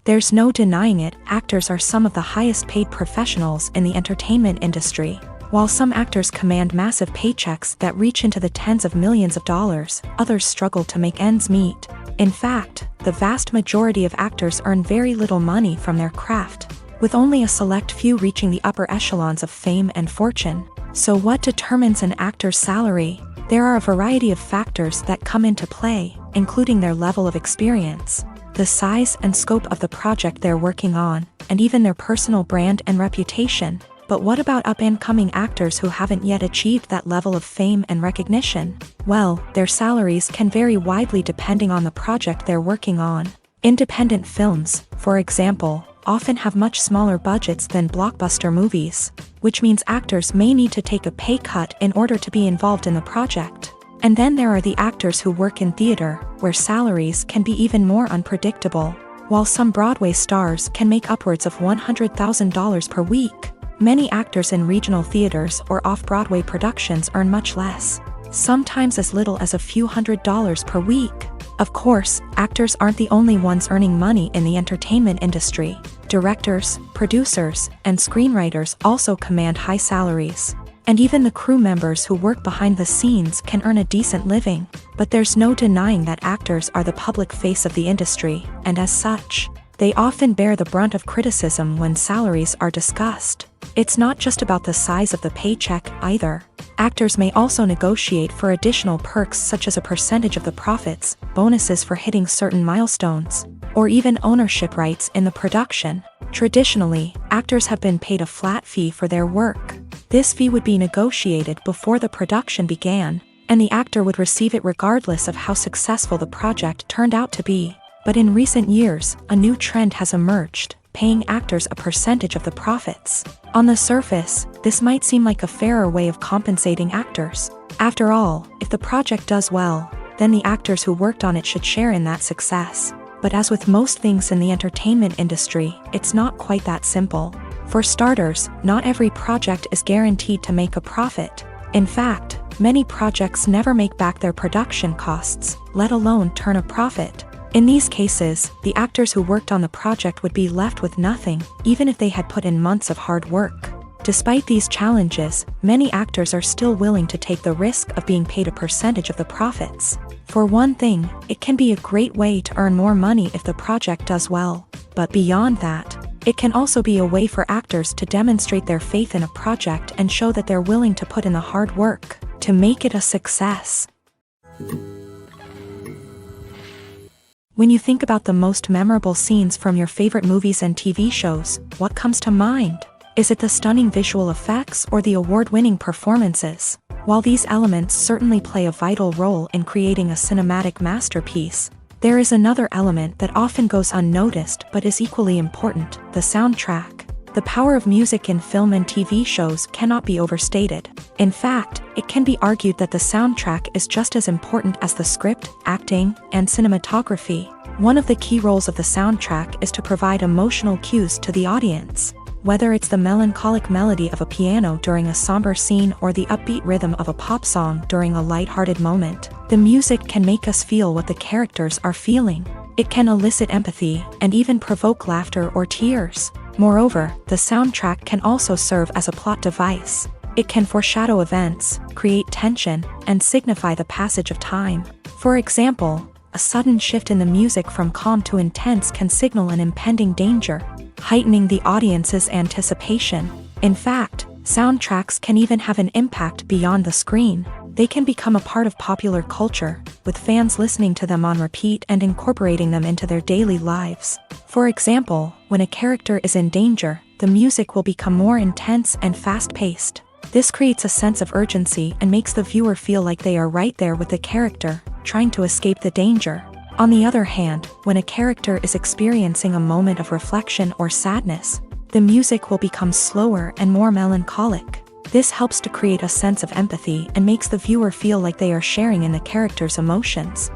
There's no denying it, actors are some of the highest paid professionals in the entertainment industry. While some actors command massive paychecks that reach into the tens of millions of dollars, others struggle to make ends meet. In fact, the vast majority of actors earn very little money from their craft, with only a select few reaching the upper echelons of fame and fortune. So what determines an actor's salary? There are a variety of factors that come into play, including their level of experience, the size and scope of the project they're working on, and even their personal brand and reputation. But what about up-and-coming actors who haven't yet achieved that level of fame and recognition? Well, their salaries can vary widely depending on the project they're working on. Independent films, for example, often have much smaller budgets than blockbuster movies, which means actors may need to take a pay cut in order to be involved in the project. And then there are the actors who work in theater, where salaries can be even more unpredictable. While some Broadway stars can make upwards of $100,000 per week, many actors in regional theaters or off-Broadway productions earn much less, sometimes as little as a few $100s per week. Of course, actors aren't the only ones earning money in the entertainment industry. Directors, producers, and screenwriters also command high salaries. And even the crew members who work behind the scenes can earn a decent living. But there's no denying that actors are the public face of the industry, and as such, they often bear the brunt of criticism when salaries are discussed. It's not just about the size of the paycheck, either. Actors may also negotiate for additional perks such as a percentage of the profits, bonuses for hitting certain milestones, or even ownership rights in the production. Traditionally, actors have been paid a flat fee for their work. This fee would be negotiated before the production began, and the actor would receive it regardless of how successful the project turned out to be. But in recent years, a new trend has emerged, paying actors a percentage of the profits. On the surface, this might seem like a fairer way of compensating actors. After all, if the project does well, then the actors who worked on it should share in that success. But as with most things in the entertainment industry, it's not quite that simple. For starters, not every project is guaranteed to make a profit. In fact, many projects never make back their production costs, let alone turn a profit. In these cases, the actors who worked on the project would be left with nothing, even if they had put in months of hard work. Despite these challenges, many actors are still willing to take the risk of being paid a percentage of the profits. For one thing, it can be a great way to earn more money if the project does well. But beyond that, it can also be a way for actors to demonstrate their faith in a project and show that they're willing to put in the hard work to make it a success. When you think about the most memorable scenes from your favorite movies and TV shows, what comes to mind? Is it the stunning visual effects or the award-winning performances? While these elements certainly play a vital role in creating a cinematic masterpiece, there is another element that often goes unnoticed but is equally important: the soundtrack. The power of music in film and TV shows cannot be overstated. In fact, it can be argued that the soundtrack is just as important as the script, acting, and cinematography. One of the key roles of the soundtrack is to provide emotional cues to the audience. Whether it's the melancholic melody of a piano during a somber scene or the upbeat rhythm of a pop song during a lighthearted moment, the music can make us feel what the characters are feeling. It can elicit empathy and even provoke laughter or tears. Moreover, the soundtrack can also serve as a plot device. It can foreshadow events, create tension, and signify the passage of time. For example, a sudden shift in the music from calm to intense can signal an impending danger, heightening the audience's anticipation. In fact, soundtracks can even have an impact beyond the screen. They can become a part of popular culture, with fans listening to them on repeat and incorporating them into their daily lives. For example, when a character is in danger, the music will become more intense and fast-paced. This creates a sense of urgency and makes the viewer feel like they are right there with the character, trying to escape the danger. On the other hand, when a character is experiencing a moment of reflection or sadness, the music will become slower and more melancholic. This helps to create a sense of empathy and makes the viewer feel like they are sharing in the character's emotions.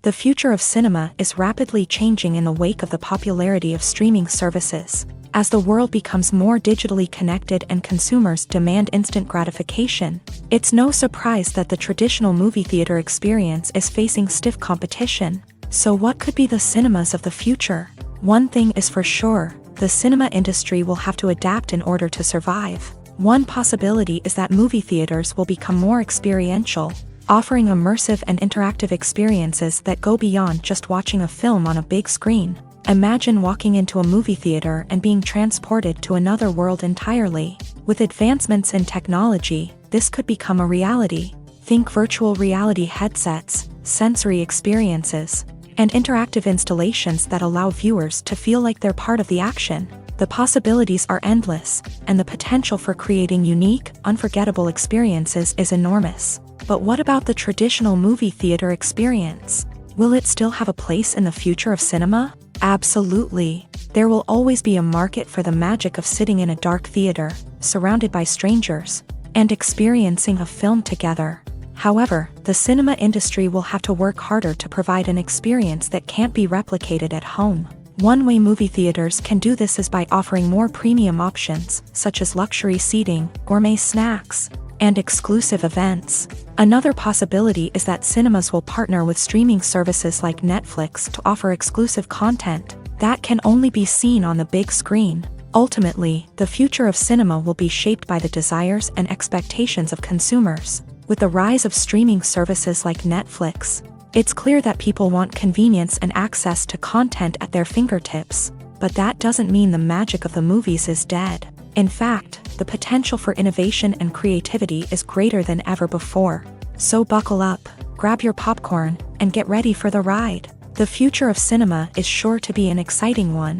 The future of cinema is rapidly changing in the wake of the popularity of streaming services. As the world becomes more digitally connected and consumers demand instant gratification, it's no surprise that the traditional movie theater experience is facing stiff competition. So what could be the cinemas of the future? One thing is for sure: the cinema industry will have to adapt in order to survive. One possibility is that movie theaters will become more experiential, offering immersive and interactive experiences that go beyond just watching a film on a big screen. Imagine walking into a movie theater and being transported to another world entirely. With advancements in technology, this could become a reality. Think virtual reality headsets, sensory experiences, and interactive installations that allow viewers to feel like they're part of the action. The possibilities are endless, and the potential for creating unique, unforgettable experiences is enormous. But what about the traditional movie theater experience? Will it still have a place in the future of cinema? Absolutely. There will always be a market for the magic of sitting in a dark theater, surrounded by strangers, and experiencing a film together. However, the cinema industry will have to work harder to provide an experience that can't be replicated at home. One way movie theaters can do this is by offering more premium options, such as luxury seating, gourmet snacks, and exclusive events. Another possibility is that cinemas will partner with streaming services like Netflix to offer exclusive content that can only be seen on the big screen. Ultimately, the future of cinema will be shaped by the desires and expectations of consumers. With the rise of streaming services like Netflix, it's clear that people want convenience and access to content at their fingertips. But that doesn't mean the magic of the movies is dead. In fact, the potential for innovation and creativity is greater than ever before. So buckle up, grab your popcorn, and get ready for the ride. The future of cinema is sure to be an exciting one.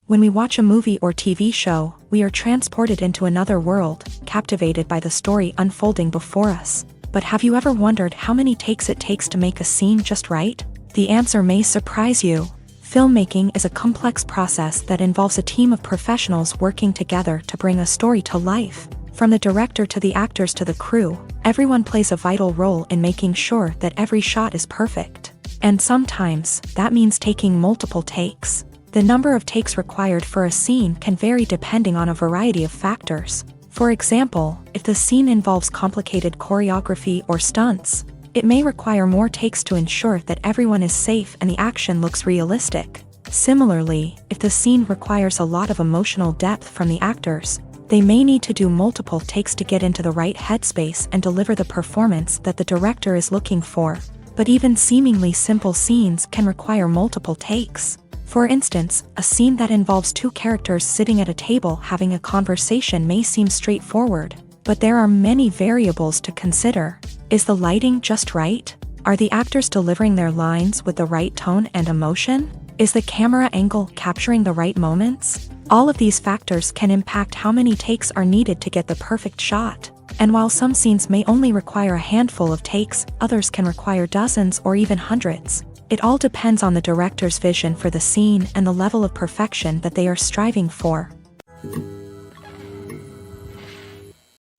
When we watch a movie or TV show, we are transported into another world, captivated by the story unfolding before us. But have you ever wondered how many takes it takes to make a scene just right? The answer may surprise you. Filmmaking is a complex process that involves a team of professionals working together to bring a story to life. From the director to the actors to the crew, everyone plays a vital role in making sure that every shot is perfect. And sometimes, that means taking multiple takes. The number of takes required for a scene can vary depending on a variety of factors. For example, if the scene involves complicated choreography or stunts, it may require more takes to ensure that everyone is safe and the action looks realistic. Similarly, if the scene requires a lot of emotional depth from the actors, they may need to do multiple takes to get into the right headspace and deliver the performance that the director is looking for. But even seemingly simple scenes can require multiple takes. For instance, a scene that involves two characters sitting at a table having a conversation may seem straightforward, but there are many variables to consider. Is the lighting just right? Are the actors delivering their lines with the right tone and emotion? Is the camera angle capturing the right moments? All of these factors can impact how many takes are needed to get the perfect shot. And while some scenes may only require a handful of takes, others can require dozens or even hundreds. It all depends on the director's vision for the scene and the level of perfection that they are striving for.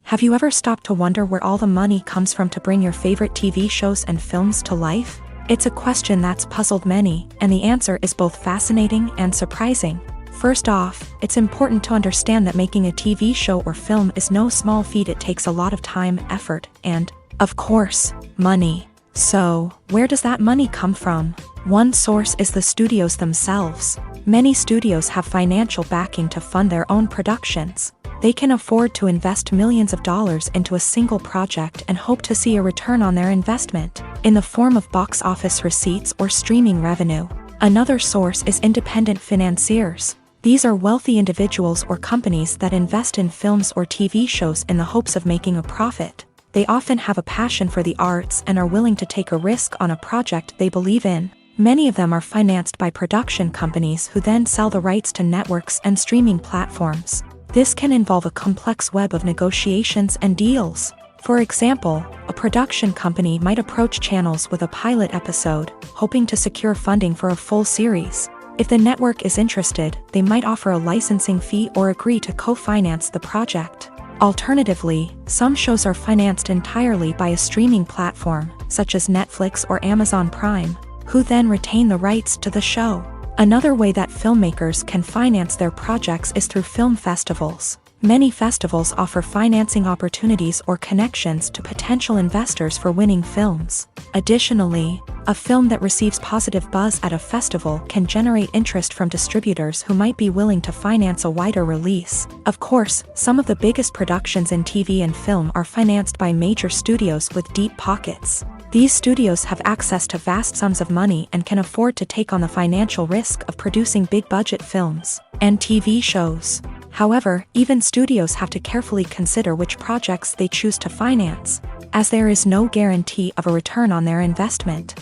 Have you ever stopped to wonder where all the money comes from to bring your favorite TV shows and films to life? It's a question that's puzzled many, and the answer is both fascinating and surprising. First off, it's important to understand that making a TV show or film is no small feat. It takes a lot of time, effort, and, of course, money. So, where does that money come from? One source is the studios themselves. Many studios have financial backing to fund their own productions. They can afford to invest millions of dollars into a single project and hope to see a return on their investment, in the form of box office receipts or streaming revenue. Another source is independent financiers. These are wealthy individuals or companies that invest in films or TV shows in the hopes of making a profit. They often have a passion for the arts and are willing to take a risk on a project they believe in. Many of them are financed by production companies who then sell the rights to networks and streaming platforms. This can involve a complex web of negotiations and deals. For example, a production company might approach channels with a pilot episode, hoping to secure funding for a full series. If the network is interested, they might offer a licensing fee or agree to co-finance the project. Alternatively, some shows are financed entirely by a streaming platform, such as Netflix or Amazon Prime, who then retain the rights to the show. Another way that filmmakers can finance their projects is through film festivals. Many festivals offer financing opportunities or connections to potential investors for winning films. Additionally, a film that receives positive buzz at a festival can generate interest from distributors who might be willing to finance a wider release. Of course, some of the biggest productions in TV and film are financed by major studios with deep pockets. These studios have access to vast sums of money and can afford to take on the financial risk of producing big-budget films and TV shows. However, even studios have to carefully consider which projects they choose to finance, as there is no guarantee of a return on their investment.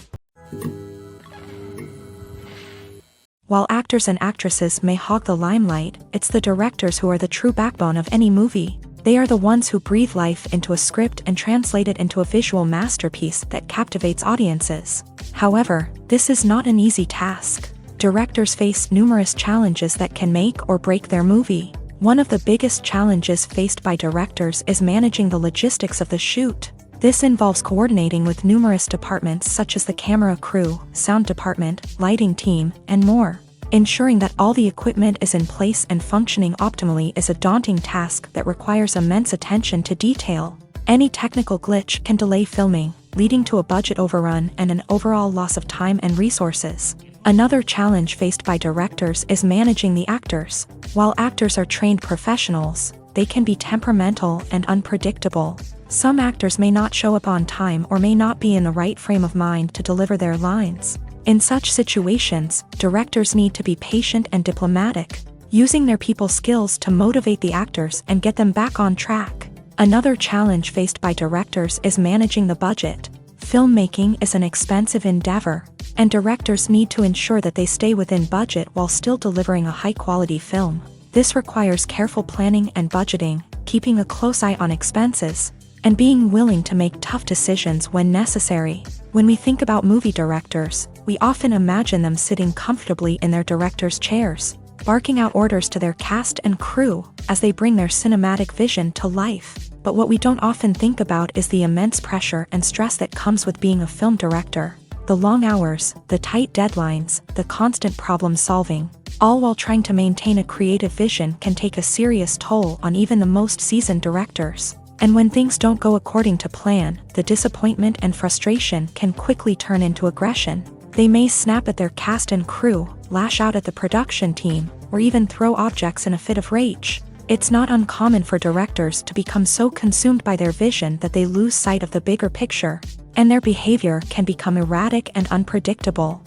While actors and actresses may hog the limelight, it's the directors who are the true backbone of any movie. They are the ones who breathe life into a script and translate it into a visual masterpiece that captivates audiences. However, this is not an easy task. Directors face numerous challenges that can make or break their movie. One of the biggest challenges faced by directors is managing the logistics of the shoot. This involves coordinating with numerous departments such as the camera crew, sound department, lighting team, and more. Ensuring that all the equipment is in place and functioning optimally is a daunting task that requires immense attention to detail. Any technical glitch can delay filming, leading to a budget overrun and an overall loss of time and resources. Another challenge faced by directors is managing the actors. While actors are trained professionals, they can be temperamental and unpredictable. Some actors may not show up on time or may not be in the right frame of mind to deliver their lines. In such situations, directors need to be patient and diplomatic, using their people skills to motivate the actors and get them back on track. Another challenge faced by directors is managing the budget. Filmmaking is an expensive endeavor, and directors need to ensure that they stay within budget while still delivering a high-quality film. This requires careful planning and budgeting, keeping a close eye on expenses, and being willing to make tough decisions when necessary. When we think about movie directors, we often imagine them sitting comfortably in their director's chairs, barking out orders to their cast and crew as they bring their cinematic vision to life. But what we don't often think about is the immense pressure and stress that comes with being a film director. The long hours, the tight deadlines, the constant problem solving, all while trying to maintain a creative vision can take a serious toll on even the most seasoned directors. And when things don't go according to plan, the disappointment and frustration can quickly turn into aggression. They may snap at their cast and crew, lash out at the production team, or even throw objects in a fit of rage. It's not uncommon for directors to become so consumed by their vision that they lose sight of the bigger picture, and their behavior can become erratic and unpredictable.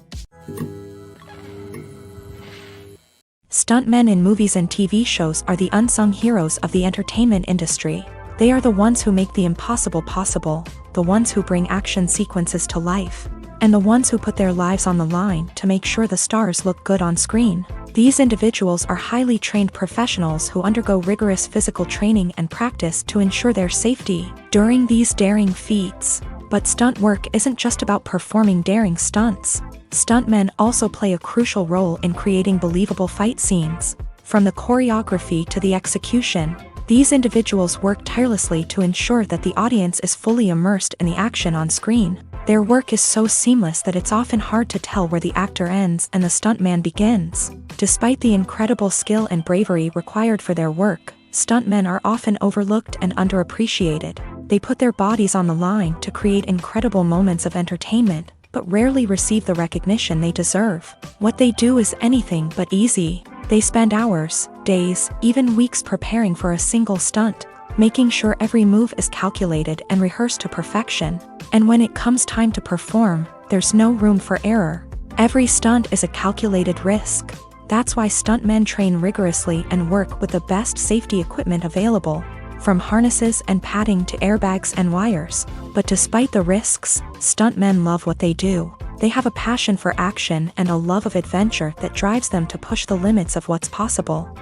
Stuntmen in movies and TV shows are the unsung heroes of the entertainment industry. They are the ones who make the impossible possible, the ones who bring action sequences to life, and the ones who put their lives on the line to make sure the stars look good on screen. These individuals are highly trained professionals who undergo rigorous physical training and practice to ensure their safety during these daring feats. But stunt work isn't just about performing daring stunts. Stuntmen also play a crucial role in creating believable fight scenes. From the choreography to the execution, these individuals work tirelessly to ensure that the audience is fully immersed in the action on screen. Their work is so seamless that it's often hard to tell where the actor ends and the stuntman begins. Despite the incredible skill and bravery required for their work, stuntmen are often overlooked and underappreciated. They put their bodies on the line to create incredible moments of entertainment, but rarely receive the recognition they deserve. What they do is anything but easy. They spend hours, days, even weeks preparing for a single stunt, making sure every move is calculated and rehearsed to perfection. And when it comes time to perform, there's no room for error. Every stunt is a calculated risk. That's why stuntmen train rigorously and work with the best safety equipment available, from harnesses and padding to airbags and wires. But despite the risks, stuntmen love what they do. They have a passion for action and a love of adventure that drives them to push the limits of what's possible.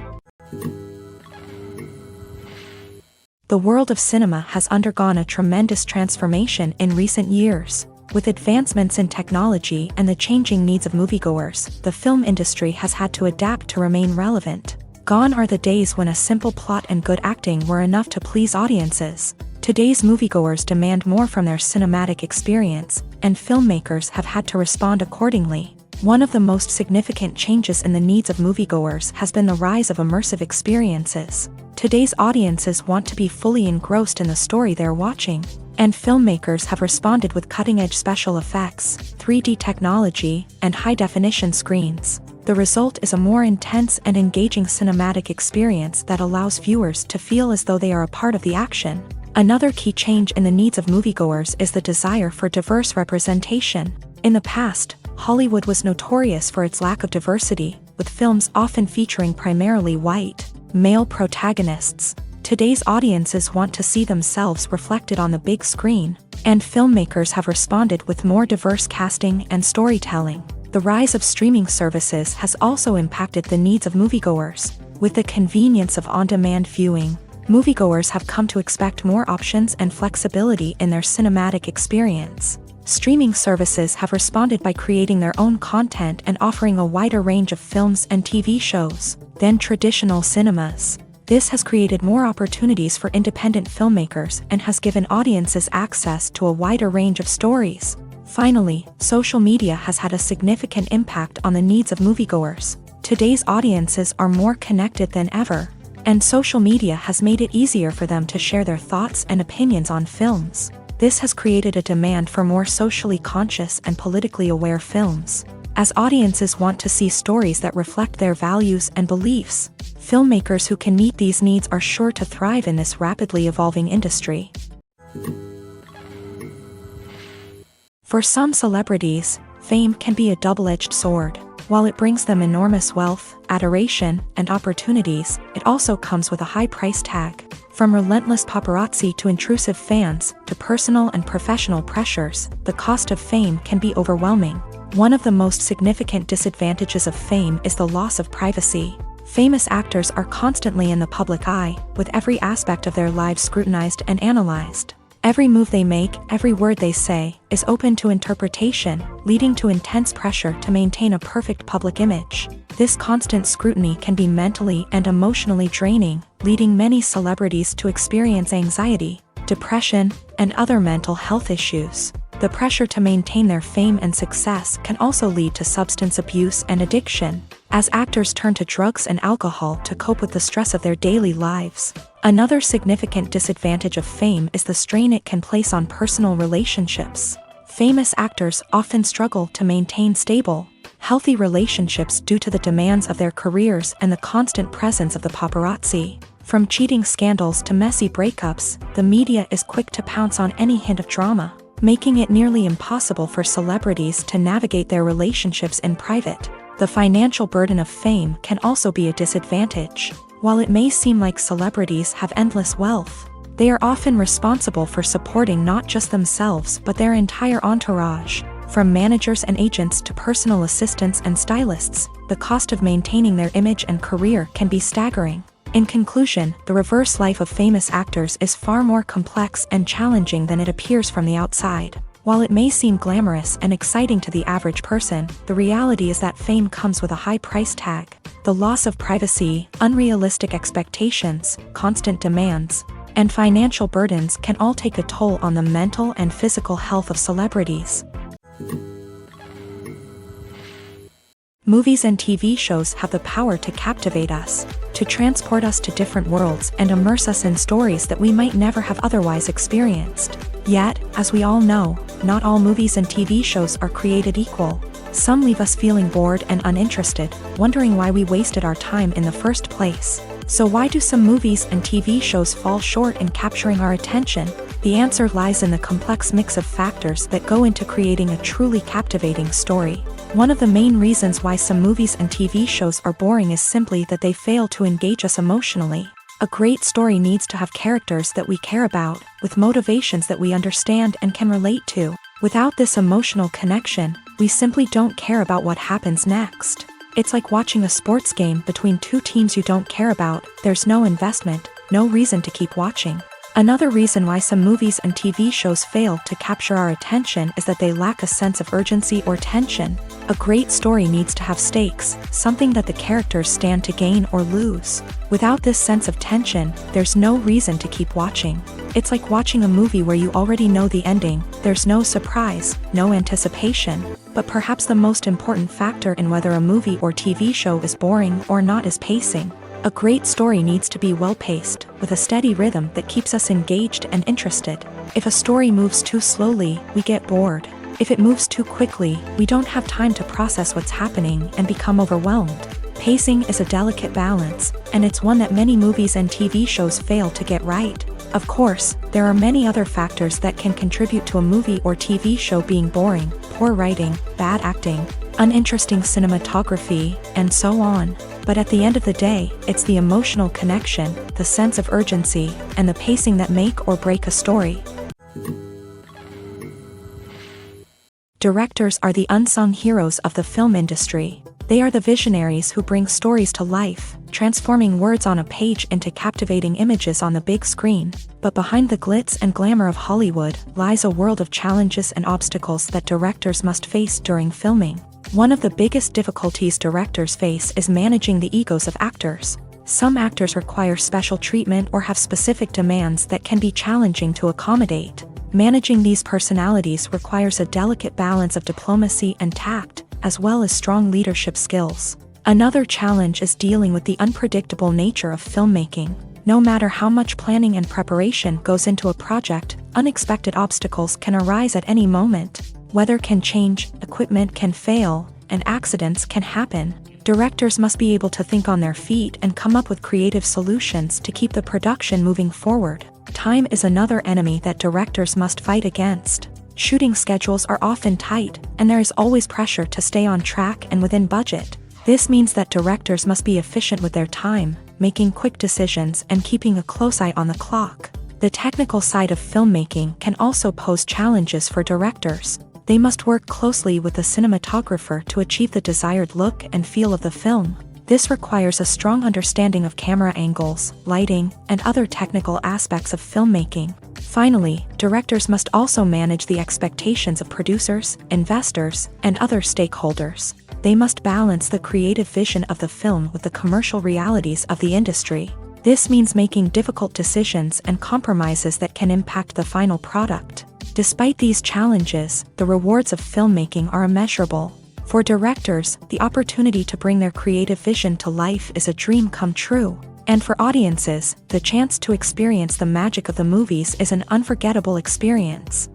The world of cinema has undergone a tremendous transformation in recent years. With advancements in technology and the changing needs of moviegoers, the film industry has had to adapt to remain relevant. Gone are the days when a simple plot and good acting were enough to please audiences. Today's moviegoers demand more from their cinematic experience, and filmmakers have had to respond accordingly. One of the most significant changes in the needs of moviegoers has been the rise of immersive experiences. Today's audiences want to be fully engrossed in the story they're watching, and filmmakers have responded with cutting-edge special effects, 3D technology, and high-definition screens. The result is a more intense and engaging cinematic experience that allows viewers to feel as though they are a part of the action. Another key change in the needs of moviegoers is the desire for diverse representation. In the past, Hollywood was notorious for its lack of diversity, with films often featuring primarily white, male protagonists. Today's audiences want to see themselves reflected on the big screen, and filmmakers have responded with more diverse casting and storytelling. The rise of streaming services has also impacted the needs of moviegoers. With the convenience of on-demand viewing, moviegoers have come to expect more options and flexibility in their cinematic experience. Streaming services have responded by creating their own content and offering a wider range of films and TV shows than traditional cinemas. This has created more opportunities for independent filmmakers and has given audiences access to a wider range of stories. Finally, social media has had a significant impact on the needs of moviegoers. Today's audiences are more connected than ever, and social media has made it easier for them to share their thoughts and opinions on films. This has created a demand for more socially conscious and politically aware films. As audiences want to see stories that reflect their values and beliefs, filmmakers who can meet these needs are sure to thrive in this rapidly evolving industry. For some celebrities, Fame can be a double-edged sword. While it brings them enormous wealth, adoration, and opportunities, it also comes with a high price tag. From relentless paparazzi to intrusive fans, to personal and professional pressures, the cost of fame can be overwhelming. One of the most significant disadvantages of fame is the loss of privacy. Famous actors are constantly in the public eye, with every aspect of their lives scrutinized and analyzed. Every move they make, every word they say, is open to interpretation, leading to intense pressure to maintain a perfect public image. This constant scrutiny can be mentally and emotionally draining, leading many celebrities to experience anxiety, depression, and other mental health issues. The pressure to maintain their fame and success can also lead to substance abuse and addiction, as actors turn to drugs and alcohol to cope with the stress of their daily lives. Another significant disadvantage of fame is the strain it can place on personal relationships. Famous actors often struggle to maintain stable, healthy relationships due to the demands of their careers and the constant presence of the paparazzi. From cheating scandals to messy breakups, the media is quick to pounce on any hint of drama, making it nearly impossible for celebrities to navigate their relationships in private. The financial burden of fame can also be a disadvantage. While it may seem like celebrities have endless wealth, they are often responsible for supporting not just themselves but their entire entourage. From managers and agents to personal assistants and stylists, the cost of maintaining their image and career can be staggering. In conclusion, the reverse life of famous actors is far more complex and challenging than it appears from the outside. While it may seem glamorous and exciting to the average person, the reality is that fame comes with a high price tag. The loss of privacy, unrealistic expectations, constant demands, and financial burdens can all take a toll on the mental and physical health of celebrities. Movies and TV shows have the power to captivate us, to transport us to different worlds and immerse us in stories that we might never have otherwise experienced. Yet, as we all know, not all movies and TV shows are created equal. Some leave us feeling bored and uninterested, wondering why we wasted our time in the first place. So why do some movies and TV shows fall short in capturing our attention? The answer lies in the complex mix of factors that go into creating a truly captivating story. One of the main reasons why some movies and TV shows are boring is simply that they fail to engage us emotionally. A great story needs to have characters that we care about, with motivations that we understand and can relate to. Without this emotional connection, we simply don't care about what happens next. It's like watching a sports game between two teams you don't care about. There's no investment, no reason to keep watching. Another reason why some movies and TV shows fail to capture our attention is that they lack a sense of urgency or tension. A great story needs to have stakes, something that the characters stand to gain or lose. Without this sense of tension, there's no reason to keep watching. It's like watching a movie where you already know the ending. There's no surprise, no anticipation. But perhaps the most important factor in whether a movie or TV show is boring or not is pacing. A great story needs to be well-paced, with a steady rhythm that keeps us engaged and interested. If a story moves too slowly, we get bored. If it moves too quickly, we don't have time to process what's happening and become overwhelmed. Pacing is a delicate balance, and it's one that many movies and TV shows fail to get right. Of course, there are many other factors that can contribute to a movie or TV show being boring: poor writing, bad acting, uninteresting cinematography, and so on. But at the end of the day, it's the emotional connection, the sense of urgency, and the pacing that make or break a story. Directors are the unsung heroes of the film industry. They are the visionaries who bring stories to life, transforming words on a page into captivating images on the big screen. But behind the glitz and glamour of Hollywood lies a world of challenges and obstacles that directors must face during filming. One of the biggest difficulties directors face is managing the egos of actors. Some actors require special treatment or have specific demands that can be challenging to accommodate. Managing these personalities requires a delicate balance of diplomacy and tact, as well as strong leadership skills. Another challenge is dealing with the unpredictable nature of filmmaking. No matter how much planning and preparation goes into a project, unexpected obstacles can arise at any moment. Weather can change, equipment can fail, and accidents can happen. Directors must be able to think on their feet and come up with creative solutions to keep the production moving forward. Time is another enemy that directors must fight against. Shooting schedules are often tight, and there is always pressure to stay on track and within budget. This means that directors must be efficient with their time, making quick decisions and keeping a close eye on the clock. The technical side of filmmaking can also pose challenges for directors. They must work closely with the cinematographer to achieve the desired look and feel of the film. This requires a strong understanding of camera angles, lighting, and other technical aspects of filmmaking. Finally, directors must also manage the expectations of producers, investors, and other stakeholders. They must balance the creative vision of the film with the commercial realities of the industry. This means making difficult decisions and compromises that can impact the final product. Despite these challenges, the rewards of filmmaking are immeasurable. For directors, the opportunity to bring their creative vision to life is a dream come true. And for audiences, the chance to experience the magic of the movies is an unforgettable experience.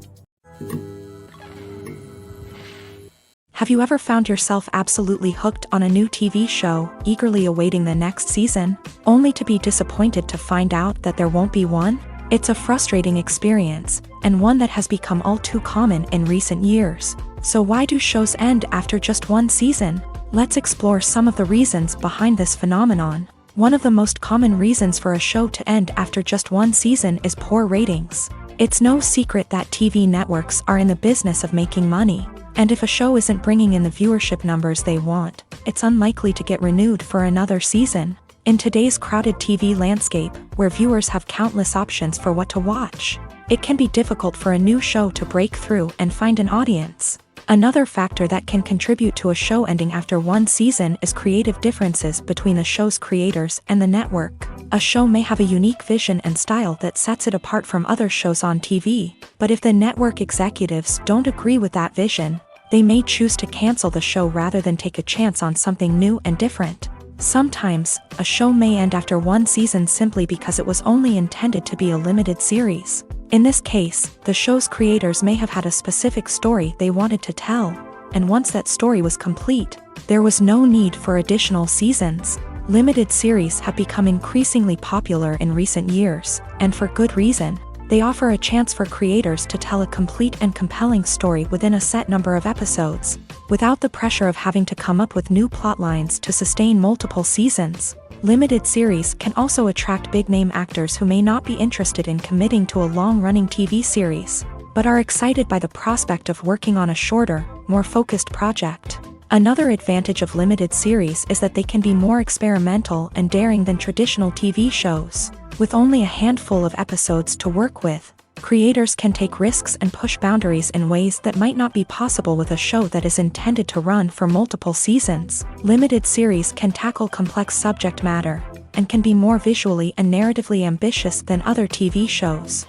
Have you ever found yourself absolutely hooked on a new TV show, eagerly awaiting the next season, only to be disappointed to find out that there won't be one? It's a frustrating experience, and one that has become all too common in recent years. So why do shows end after just one season? Let's explore some of the reasons behind this phenomenon. One of the most common reasons for a show to end after just one season is poor ratings. It's no secret that TV networks are in the business of making money. And if a show isn't bringing in the viewership numbers they want, it's unlikely to get renewed for another season. In today's crowded TV landscape, where viewers have countless options for what to watch, it can be difficult for a new show to break through and find an audience. Another factor that can contribute to a show ending after one season is creative differences between the show's creators and the network. A show may have a unique vision and style that sets it apart from other shows on TV, but if the network executives don't agree with that vision, they may choose to cancel the show rather than take a chance on something new and different. Sometimes, a show may end after one season simply because it was only intended to be a limited series. In this case, the show's creators may have had a specific story they wanted to tell, and once that story was complete, there was no need for additional seasons. Limited series have become increasingly popular in recent years, and for good reason. They offer a chance for creators to tell a complete and compelling story within a set number of episodes, without the pressure of having to come up with new plot lines to sustain multiple seasons. Limited series can also attract big-name actors who may not be interested in committing to a long-running TV series, but are excited by the prospect of working on a shorter, more focused project. Another advantage of limited series is that they can be more experimental and daring than traditional TV shows. With only a handful of episodes to work with, creators can take risks and push boundaries in ways that might not be possible with a show that is intended to run for multiple seasons. Limited series can tackle complex subject matter, and can be more visually and narratively ambitious than other TV shows.